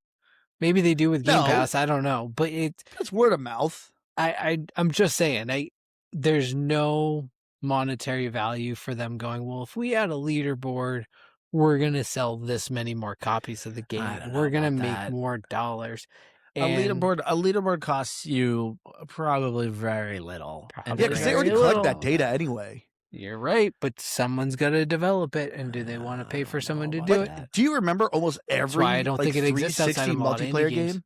Maybe they do with Game Pass. I don't know, but it's word of mouth. I'm just saying, there's no monetary value for them going, well, if we had a leaderboard, we're gonna sell this many more copies of the game. We're gonna make more dollars. And a leaderboard costs you probably very little. Yeah, because they already collect that data anyway. You're right, but someone's got to develop it, and do they want to pay for someone to do it? Do you remember almost every That's why I don't think it exists outside of multiplayer game?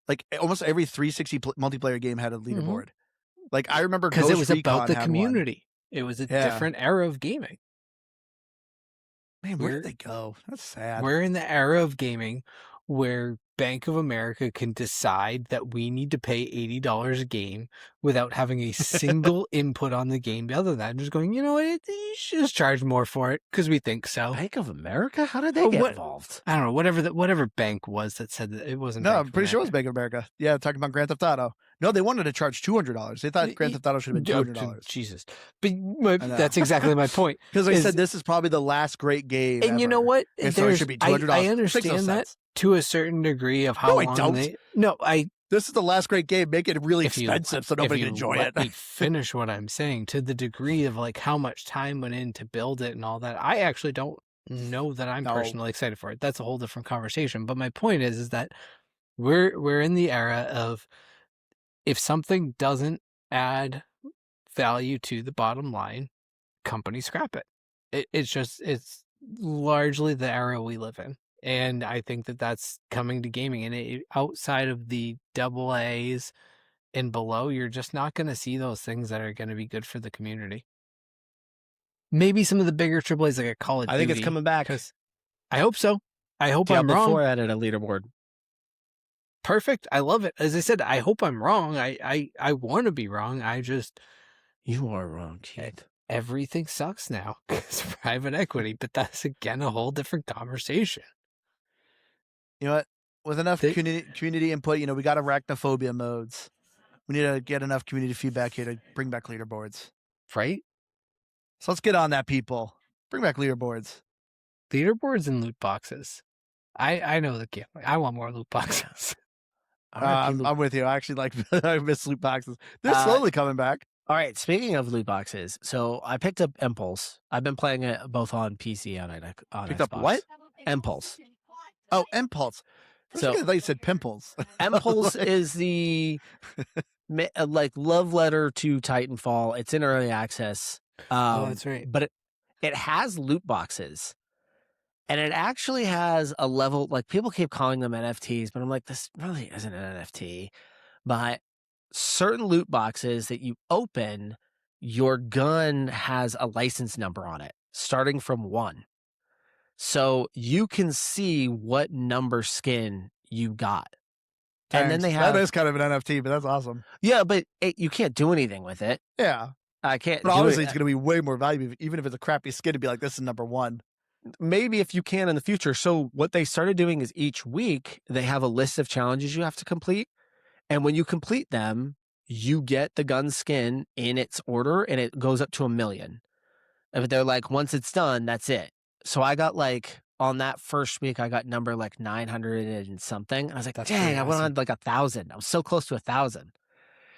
Like almost every 360 multiplayer game had a leaderboard. Like I remember because it was about the community. It was a different era of gaming. Man, where did they go? That's sad. We're in the era of gaming where Bank of America can decide that we need to pay $80 a game without having a single input on the game. Other than that, just going, you know what, you should just charge more for it because we think so. Bank of America? How did they get involved? I don't know. Whatever bank was that said that it wasn't. No, I'm pretty sure it was Bank of America. Yeah, talking about Grand Theft Auto. No, they wanted to charge $200. They thought Grand Theft Auto should have been $200. Jesus, but that's exactly my point. Because I said this is probably the last great game. And ever. You know what? And so it should be $200. I understand that to a certain degree of how long This is the last great game. Make it really expensive so nobody can enjoy it. Let me finish what I'm saying. To the degree of like how much time went in to build it and all that, I actually don't know that I'm personally excited for it. That's a whole different conversation. But my point is that we're in the era of if something doesn't add value to the bottom line, companies scrap it. It's largely the era we live in. And I think that that's coming to gaming. And outside of the AA's and below, you're just not going to see those things that are going to be good for the community. Maybe some of the bigger AAA's like a Call of Duty. I think it's coming back. I hope so. I hope I'm wrong. Diablo 4 added a leaderboard. Perfect. I love it. As I said, I hope I'm wrong. I want to be wrong. You are wrong, Keith. Everything sucks now because private equity, but that's again a whole different conversation. You know what? With enough community input, we got arachnophobia modes. We need to get enough community feedback here to bring back leaderboards. Right? So let's get on that, people. Bring back leaderboards. Leaderboards and loot boxes. I know the game. I want more loot boxes. I'm with you. I actually I miss loot boxes. They're slowly coming back. All right. Speaking of loot boxes, so I picked up Impulse. I've been playing it both on PC and on Picked Xbox. up what? Impulse. Oh, Impulse. So I thought you said pimples. Impulse is the love letter to Titanfall. It's in early access. That's right. But it has loot boxes. And it actually has a level, like people keep calling them NFTs, but I'm like, this really isn't an NFT. But certain loot boxes that you open, your gun has a license number on it, starting from 1. So you can see what number skin you got. And then they have... That is kind of an NFT, but that's awesome. Yeah, but you can't do anything with it. Yeah. I can't. But obviously, it's going to be way more valuable, even if it's a crappy skin, to be like, this is number 1. Maybe if you can in the future. So what they started doing is each week they have a list of challenges you have to complete. And when you complete them, you get the gun skin in its order and it goes up to 1 million. But they're like, once it's done, that's it. So I got on that first week, I got number 900 and something. And I was like, dang, I went on 1,000. I was so close to 1,000.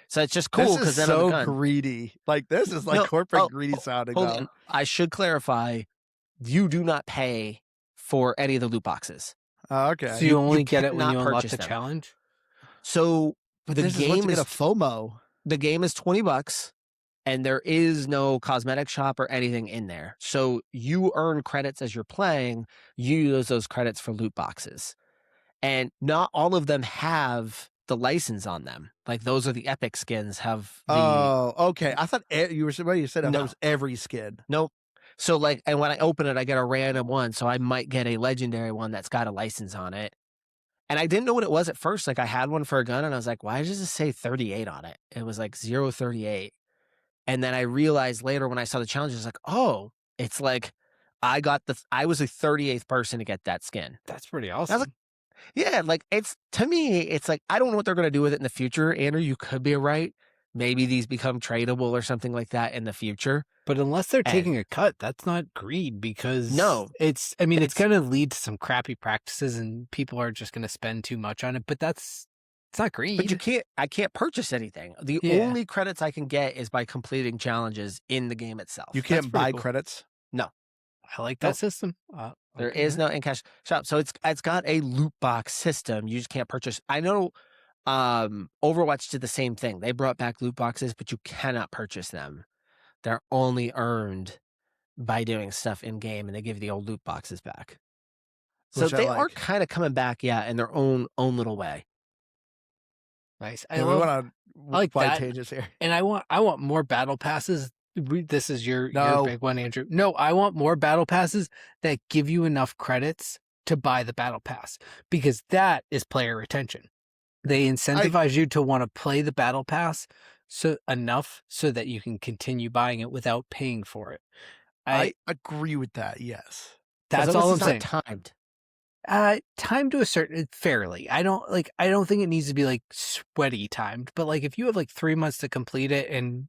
So it's just cool This because is then on the so gun. greedy. Like this is like No, corporate greedy sounding hold though. on. I should clarify, you do not pay for any of the loot boxes. Oh, So okay. you only get it when cannot you unlock purchase the them. challenge. So But the this is once game you get is a FOMO. the game is $20, and there is no cosmetic shop or anything in there. So you earn credits as you're playing. You use those credits for loot boxes, and not all of them have the license on them. Like those are the epic skins have the Oh, okay. I thought you were what you said. I thought No. it was every skin. nope. So like, and when I open it, I get a random one. So I might get a legendary one that's got a license on it. And I didn't know what it was at first. Like I had one for a gun and I was like, why does it say 38 on it? It was like 038. And then I realized later when I saw the challenge, I was like, oh, it's like I was the 38th person to get that skin. That's pretty I was awesome. like, yeah, like to me, it's like, I don't know what they're going to do with it in the future. Andrew, you could be right. Maybe these become tradable or something like that in the future. But unless they're And- taking a cut, that's not greed because No. it's going to lead to some crappy practices and people are just going to spend too much on it. But it's not greed. But I can't purchase anything. The Yeah. only credits I can get is by completing challenges in the game itself. You can't pretty buy cool. credits. I like that Nope. system. There is no in-cash shop. So it's got a loot box system. You just can't purchase. I know Overwatch did the same thing. They brought back loot boxes, but you cannot purchase them. They're only earned by doing stuff in game, and they give you the old loot boxes back. So Which I they are like. kind of coming back, yeah, in their own little way. Nice. Yeah, we went on like wide that. tangents here. And I want more battle passes. This is your No. big one, Andrew. No, I want more battle passes that give you enough credits to buy the battle pass because that is player retention. They incentivize you to want to play the battle pass enough so that you can continue buying it without paying for it. I agree with that. Yes. That's As long all as I'm it's saying. not timed. Time to a certain fairly. I don't think it needs to be like sweaty timed, but like if you have like 3 months to complete it and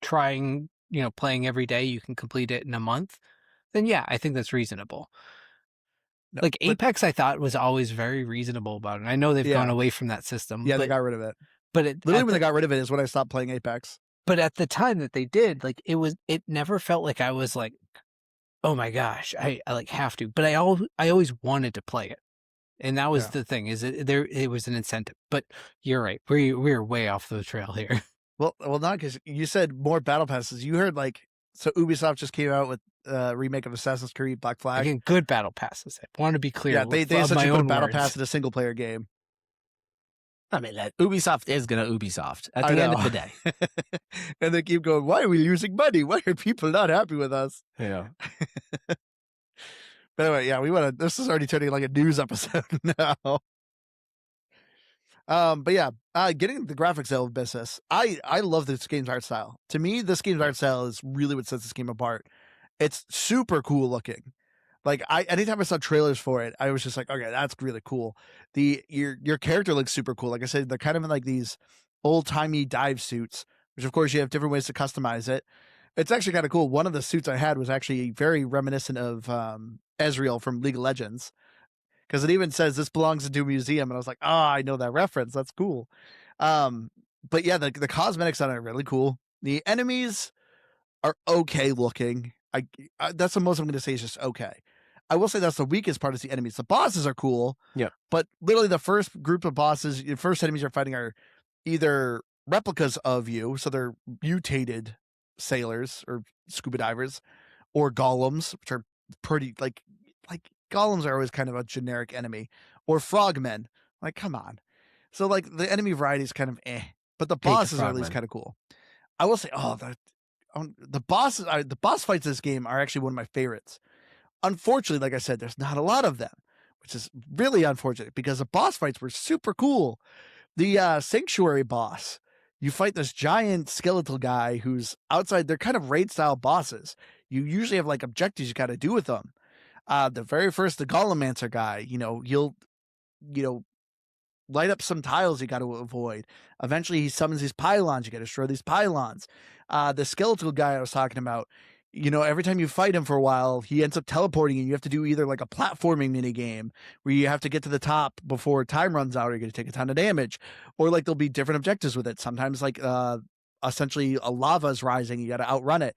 trying, playing every day, you can complete it in a month, then yeah, I think that's reasonable. No, Like but- Apex, I thought was always very reasonable about it. I know they've Yeah. gone away from that system. Yeah, but, they got rid of it. but Literally, when they got rid of it is when I stopped playing Apex. But at the time that they did, like it never felt like I was like, oh my gosh, I like have to. But I always wanted to play it, and that was Yeah. the thing. It was an incentive. But you're right. We're way off the trail here. Well, not because you said more battle passes. You heard so Ubisoft just came out with a remake of Assassin's Creed Black Flag. Again, good battle passes. I want to be clear. Yeah, they of essentially my put a own battle words. pass in a single player game. I mean, that Ubisoft is going to Ubisoft at the end of the day. And they keep going, why are we losing money? Why are people not happy with us? Yeah. By the way, yeah, this is already turning like a news episode now. But yeah, getting the graphics out of Abyssus, I love this game's art style. To me, this game's art style is really what sets this game apart. It's super cool looking. Like anytime I saw trailers for it, I was just like, okay, that's really cool. Your character looks super cool. Like I said, they're kind of in like these old timey dive suits, which of course you have different ways to customize it. It's actually kind of cool. One of the suits I had was actually very reminiscent of Ezreal from League of Legends, because it even says this belongs into a museum, and I was like, I know that reference. That's cool. But yeah, the cosmetics on it are really cool. The enemies are okay looking. That's the most I'm going to say is just okay. I will say that's the weakest part is the enemies. The bosses are cool. Yeah. But literally the first group of bosses, the first enemies you're fighting are either replicas of you, so they're mutated sailors or scuba divers, or golems, which are pretty like golems are always kind of a generic enemy, or frogmen. Like, come on. So like the enemy variety is kind of but the bosses are at least frogmen. kind of cool. I will say, the bosses, the boss fights in this game are actually one of my favorites. Unfortunately, like I said, there's not a lot of them, which is really unfortunate because the boss fights were super cool. The Sanctuary boss, you fight this giant skeletal guy who's outside. They're kind of raid style bosses. You usually have like objectives you got to do with them. The very first, the Golemancer guy, you'll light up some tiles you got to avoid. Eventually, he summons these pylons. You got to destroy these pylons. The skeletal guy I was talking about, every time you fight him for a while, he ends up teleporting and you have to do either like a platforming mini game where you have to get to the top before time runs out or you're going to take a ton of damage, or like there'll be different objectives with it. Sometimes like essentially a lava is rising, you got to outrun it.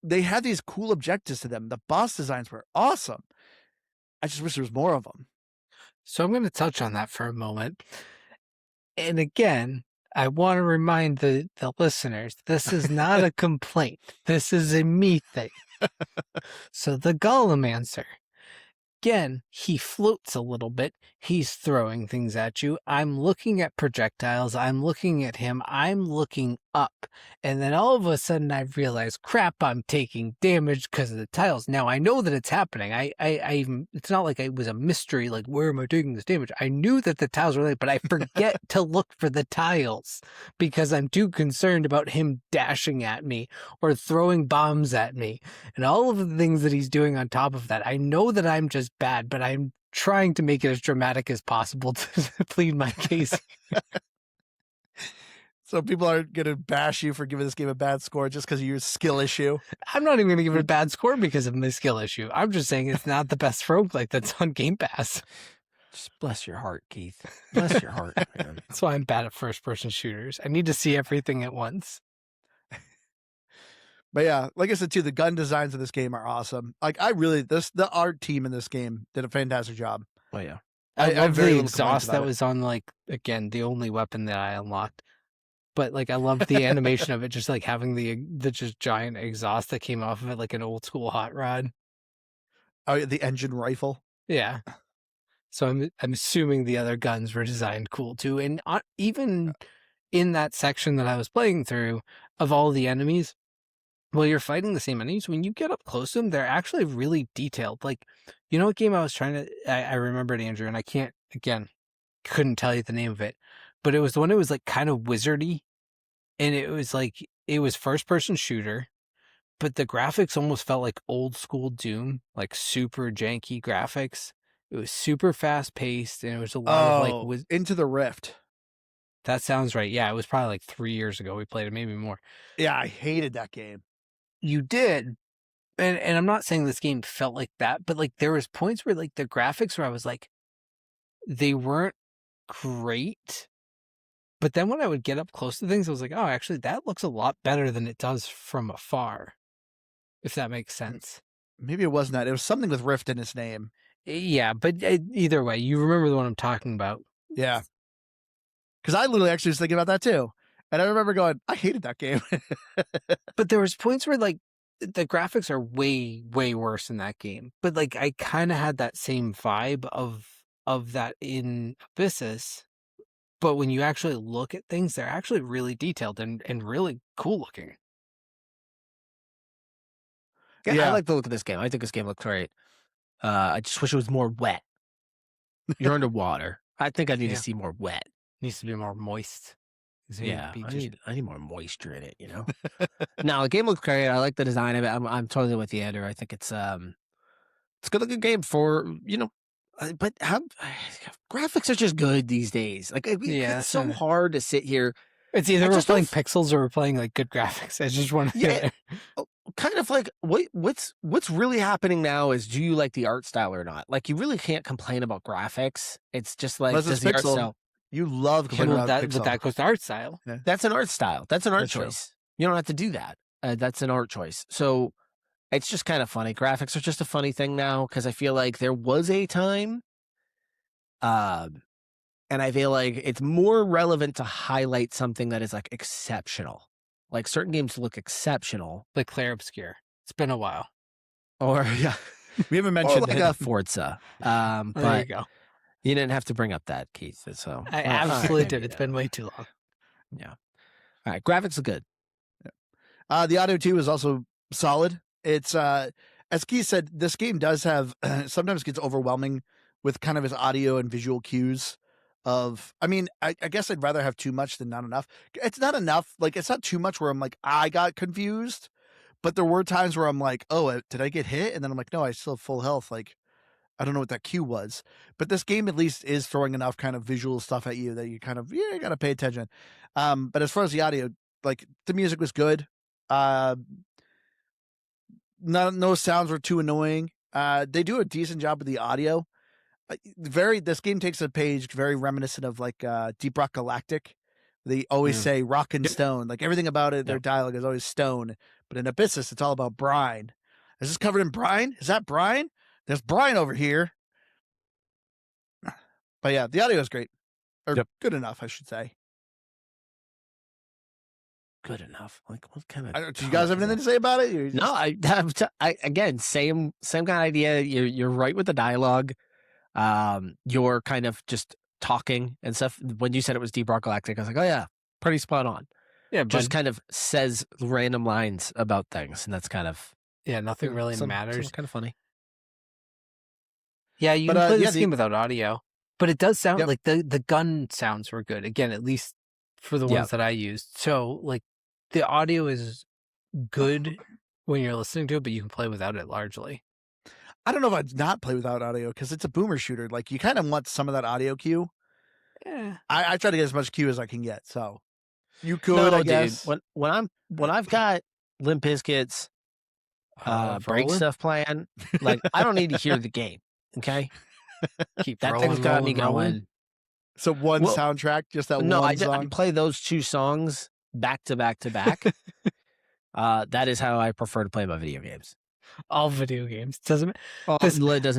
They had these cool objectives to them. The boss designs were awesome. I just wish there was more of them. So I'm going to touch on that for a moment. And again, I want to remind the listeners, this is not a complaint. This is a me thing. So the Golemancer, again, he floats a little bit. He's throwing things at you. I'm looking at projectiles. I'm looking at him. I'm looking up. And then all of a sudden I realize, crap, I'm taking damage because of the tiles. Now I know that it's happening. It's not like it was a mystery, like, where am I taking this damage? I knew that the tiles were there, but I forget to look for the tiles because I'm too concerned about him dashing at me or throwing bombs at me and all of the things that he's doing on top of that. I know that I'm just bad, but I'm trying to make it as dramatic as possible to plead my case. So people aren't going to bash you for giving this game a bad score just because of your skill issue. I'm not even going to give it a bad score because of my skill issue. I'm just saying it's not the best roguelike that's on Game Pass. Just bless your heart, Keith. Bless your heart, man. That's why I'm bad at first-person shooters. I need to see everything at once. But yeah, like I said too, the gun designs of this game are awesome. Like the art team in this game did a fantastic job. Oh yeah, I love very the little complaints exhaust about that it. was on, like, again, the only weapon that I unlocked. But like I love the animation of it, just like having the just giant exhaust that came off of it, like an old school hot rod. Oh, the engine rifle. Yeah. So I'm assuming the other guns were designed cool too, and even in that section that I was playing through of all the enemies, while you're fighting the same enemies, when you get up close to them, they're actually really detailed. Like, you know what game I was trying to, I remembered, Andrew, and I couldn't tell you the name of it, but it was the one that was like kind of wizardy, and it was first-person shooter, but the graphics almost felt like old school Doom, like super janky graphics. It was super fast-paced, and it was a lot of like... Into the Rift. That sounds right. Yeah, it was probably like 3 years ago we played it, maybe more. Yeah, I hated that game. You did. And I'm not saying this game felt like that, but like there was points where like the graphics where I was like, they weren't great. But then when I would get up close to things, I was like, oh, actually, that looks a lot better than it does from afar, if that makes sense. Maybe it wasn't that. It was something with Rift in its name. Yeah, but either way, you remember the one I'm talking about. Yeah. Because I literally actually was thinking about that too. And I remember going, I hated that game. But there was points where like the graphics are way, way worse in that game. But like I kind of had that same vibe of that in Abyssus. But when you actually look at things, they're actually really detailed and really cool looking. Yeah, I like the look of this game. I think this game looks great. I just wish it was more wet. You're underwater. I think I need to see more wet. Needs to be more moist. Yeah, I need more moisture in it, you know? No, the game looks great. I like the design of it. I'm totally with you, Andrew. I think it's a good looking game for, but graphics are just good these days. Like, it's so hard to sit here. It's either we're playing pixels or we're playing like good graphics. I just want to kind of like what's really happening now is, do you like the art style or not? Like, you really can't complain about graphics. It's just like, does the art style. You love complaining about that, but that goes to art style. Yeah. That's an art style. That's an art choice. You don't have to do that. That's an art choice. So it's just kind of funny. Graphics are just a funny thing now, because I feel like there was a time, and I feel like it's more relevant to highlight something that is like exceptional. Like, certain games look exceptional. Like Clair Obscure. It's been a while. Or yeah, we haven't mentioned like a Forza. But there you go. You didn't have to bring up that, Keith. So I absolutely did. It's been way too long. Yeah. All right. Graphics are good. Yeah. The audio too is also solid. It's as Keith said, this game does have sometimes gets overwhelming with kind of his audio and visual cues. I guess I'd rather have too much than not enough. It's not enough. Like, it's not too much where I'm like, I got confused, but there were times where I'm like, oh, did I get hit? And then I'm like, no, I still have full health. Like, I don't know what that cue was, but this game at least is throwing enough kind of visual stuff at you that you kind of, you got to pay attention. But as far as the audio, like, the music was good. no sounds were too annoying. They do a decent job with the audio. This game takes a page very reminiscent of like Deep Rock Galactic. They always say rock and stone. Like everything about it, their dialogue is always stone. But in Abyssus, it's all about brine. Is this covered in brine? Is that brine? There's brine over here. But yeah, the audio is great. Or good enough, I should say. Good enough. Like what kind of? Do you guys have anything to say about it? No, I again same kind of idea. You're right with the dialogue. You're kind of just talking and stuff. When you said it was Deep Rock Galactic, I was like, oh yeah, pretty spot on. Yeah, just kind of says random lines about things, and that's kind of nothing really matters. Kind of funny. Yeah, you can play this game without audio, but it does sound like the gun sounds were good. Again, at least for the ones that I used. So like the audio is good when you're listening to it, but you can play without it largely. I don't know if I'd not play without audio because it's a boomer shooter. Like you kind of want some of that audio cue. Yeah, I try to get as much cue as I can get. So you could, I guess. Dude, when I've got Limp Bizkit's break stuff playing, like I don't need to hear the game. Okay, keep that rolling, thing's got me going. rolling. So one soundtrack, just that one song. I play those two songs back to back to back. That is how I prefer to play my video games. All video games it doesn't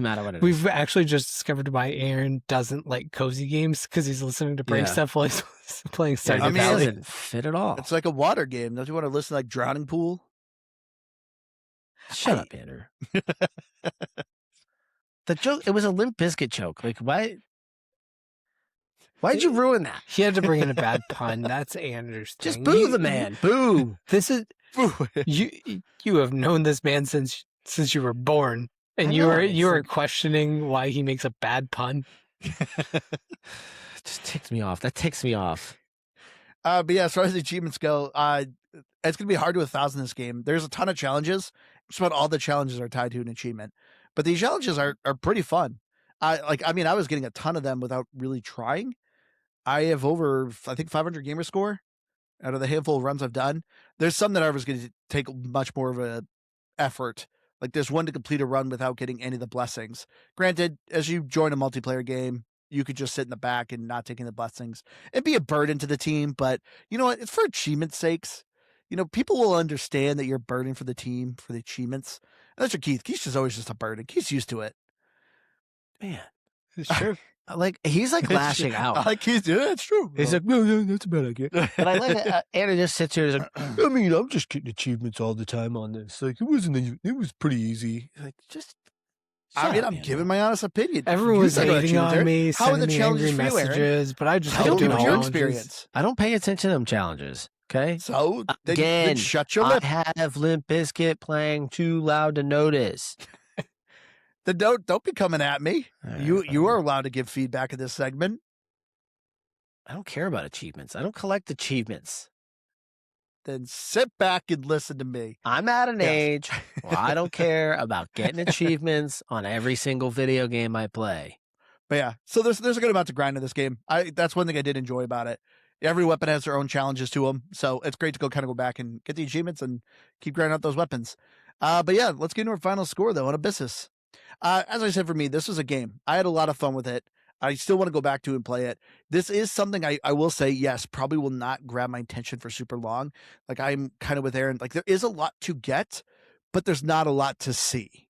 matter what it is. We've actually just discovered why Aaron doesn't like cozy games because he's listening to break stuff while he's playing Stardew Valley. It doesn't fit at all. It's like a water game. Don't you want to listen to like Drowning Pool? Shut up, Andrew. The joke. It was a Limp Bizkit joke. Like why? Why'd you ruin that? He had to bring in a bad pun. That's Andrew's thing. Just boo the man. Boo. This is you have known this man since you were born, and you were questioning why he makes a bad pun. It just ticks me off. That ticks me off. But yeah, as far as the achievements go, it's gonna be hard to 1,000 this game. There's a ton of challenges. Just about all the challenges are tied to an achievement, but these challenges are pretty fun. I was getting a ton of them without really trying. I have over, I think, 500 gamer score out of the handful of runs I've done. There's some that I was going to take much more of a effort. Like there's one to complete a run without getting any of the blessings. Granted, as you join a multiplayer game, you could just sit in the back and not taking the blessings. It'd be a burden to the team, but you know what? It's for achievement sakes. You know, people will understand that you're a burden for the team for the achievements. And that's what Keith. Keith's just always just a burden. Keith's used to it. Man, it's true. Like he's like lashing out. Like he's doing it's true. He's like, no, that's a bad idea. But I like it. Anna just sits here. And is like, I mean, I'm just getting achievements all the time on this. Like it was pretty easy. Like just. I'm giving my honest opinion. Everyone was hating on me, sending me angry messages, but I just don't do your experience. I don't pay attention to them challenges. Okay, so then shut your lip. I have Limp Bizkit playing too loud to notice. Then don't be coming at me. You are allowed to give feedback in this segment. I don't care about achievements. I don't collect achievements. Then sit back and listen to me. I'm at an age where I don't care about getting achievements on every single video game I play. But yeah, so there's a good amount to grind in this game. That's one thing I did enjoy about it. Every weapon has their own challenges to them, so it's great to go back and get the achievements and keep grinding out those weapons. But yeah, let's get into our final score though on Abyssus. As I said, for me, this was a game. I had a lot of fun with it. I still want to go back to and play it. This is something I will say, yes, probably will not grab my attention for super long. Like I'm kind of with Aaron, like there is a lot to get, but there's not a lot to see.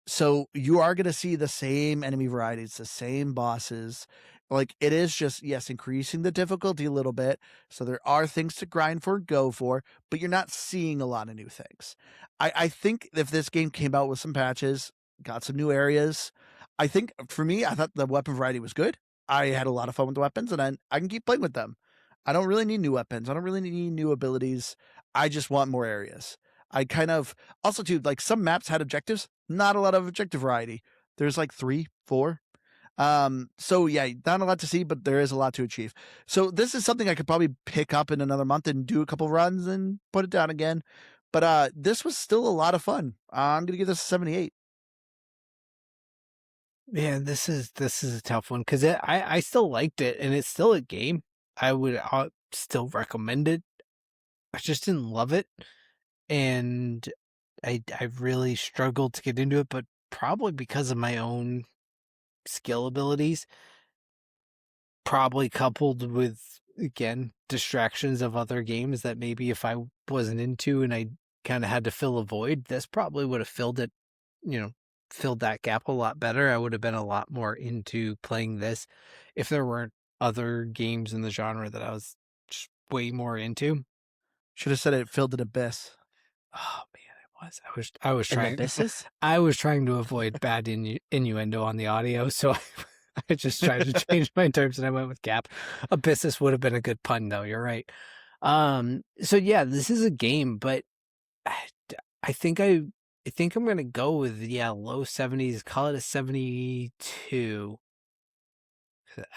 So you are going to see the same enemy varieties, the same bosses. Like it is just, yes, increasing the difficulty a little bit. So there are things to grind for, go for, but you're not seeing a lot of new things. I think if this game came out with some patches, got some new areas, I think for me, I thought the weapon variety was good. I had a lot of fun with the weapons and I can keep playing with them. I don't really need new weapons. I don't really need new abilities. I just want more areas. I kind of also too, like some maps had objectives, not a lot of objective variety. There's like 3, 4. So yeah, not a lot to see, but there is a lot to achieve. So this is something I could probably pick up in another month and do a couple runs and put it down again. But this was still a lot of fun. I'm going to give this a 78. Yeah, this is a tough one because I still liked it and it's still a game. I would still recommend it. I just didn't love it, and I really struggled to get into it, but probably because of my own skill abilities, probably coupled with, again, distractions of other games that maybe if I wasn't into and I kind of had to fill a void, this probably would have filled it, filled that gap a lot better. I would have been a lot more into playing this if there weren't other games in the genre that I was just way more into. Should have said it filled an abyss. Oh man, I was In trying Abyssus? I was trying to avoid bad innuendo on the audio, so I just tried to change my terms and I went with gap. Abyssus would have been a good pun though, you're right. So yeah, this is a game, but I, I think I'm gonna go with low 70s, call it a 72.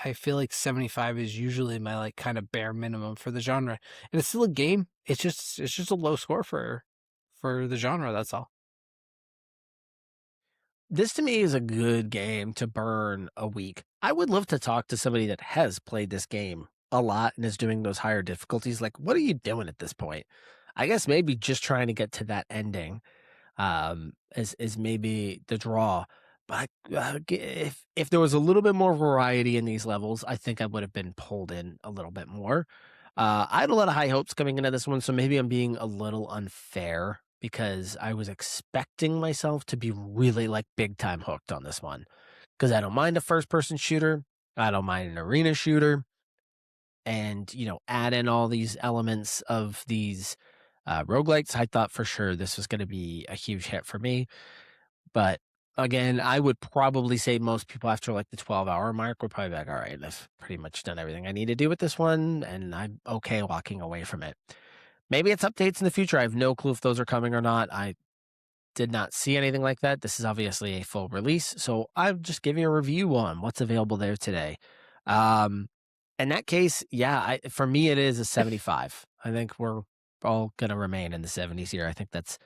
I feel like 75 is usually my like kind of bare minimum for the genre. And it's still a game. It's just a low score for the genre, that's all. This to me is a good game to burn a week. I would love to talk to somebody that has played this game a lot and is doing those higher difficulties. Like, what are you doing at this point? I guess maybe just trying to get to that ending is maybe the draw. But if there was a little bit more variety in these levels, I think I would have been pulled in a little bit more. I had a lot of high hopes coming into this one, so maybe I'm being a little unfair because I was expecting myself to be really like big time hooked on this one. Because I don't mind a first person shooter, I don't mind an arena shooter, and add in all these elements of these roguelikes. I thought for sure this was going to be a huge hit for me. But again, I would probably say most people after like the 12-hour mark would probably be like, all right, I've pretty much done everything I need to do with this one, and I'm okay walking away from it. Maybe it's updates in the future. I have no clue if those are coming or not. I did not see anything like that. This is obviously a full release, so I'm just giving a review on what's available there today. In that case, yeah, for me, it is a 75. I think we're all going to remain in the 70s here. I think that's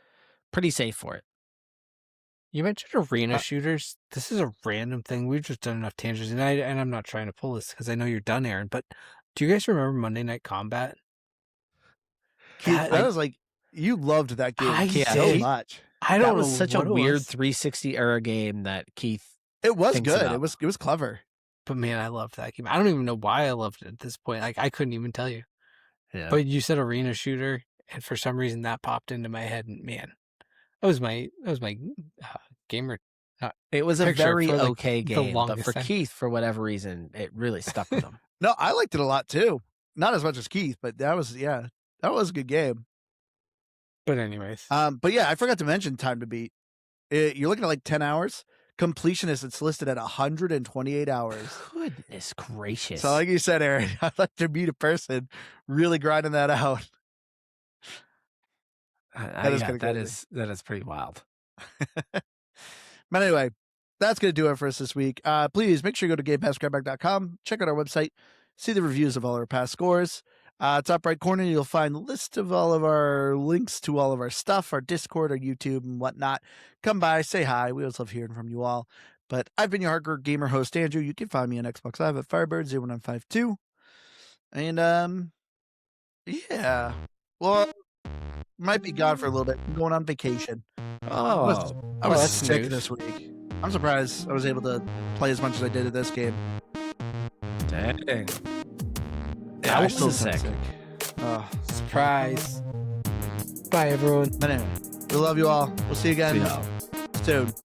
pretty safe for it. You mentioned arena shooters. This is a random thing. We've just done enough tangents, and I'm not trying to pull this because I know you're done, Aaron. But do you guys remember Monday Night Combat? Keith, that was like you loved that game so much. I don't that was know such a what it weird was. 360 era game that Keith. It was thinks good. about. It was clever. But man, I loved that game. I don't even know why I loved it at this point. Like I couldn't even tell you. Yeah. But you said arena shooter, and for some reason that popped into my head. And man, that was my gamer. It was a picture very for, like, okay the game, but longest for time. Keith, for whatever reason, it really stuck with him. No, I liked it a lot too. Not as much as Keith, but that was a good game. But anyways, but yeah, I forgot to mention Time to Beat. You're looking at like 10 hours. Completionist, it's listed at 128 hours. Goodness gracious! So, like you said, Aaron, I'd like to meet a person really grinding that out. That is pretty wild. But anyway, that's going to do it for us this week. Please make sure you go to GamePassCrapback.com, check out our website, see the reviews of all our past scores. Top right corner, you'll find a list of all of our links to all of our stuff, our Discord, our YouTube, and whatnot. Come by, say hi. We always love hearing from you all. But I've been your hardcore gamer host, Andrew. You can find me on Xbox Live at Firebird0952. And, yeah. Well, might be gone for a little bit. I'm going on vacation. I was that's sick news. this week. I'm surprised I was able to play as much as I did at this game. Dang. Yeah, I I was still still sick. surprise. Bye, everyone. But anyway, we love you all. We'll see you again See y'all. soon.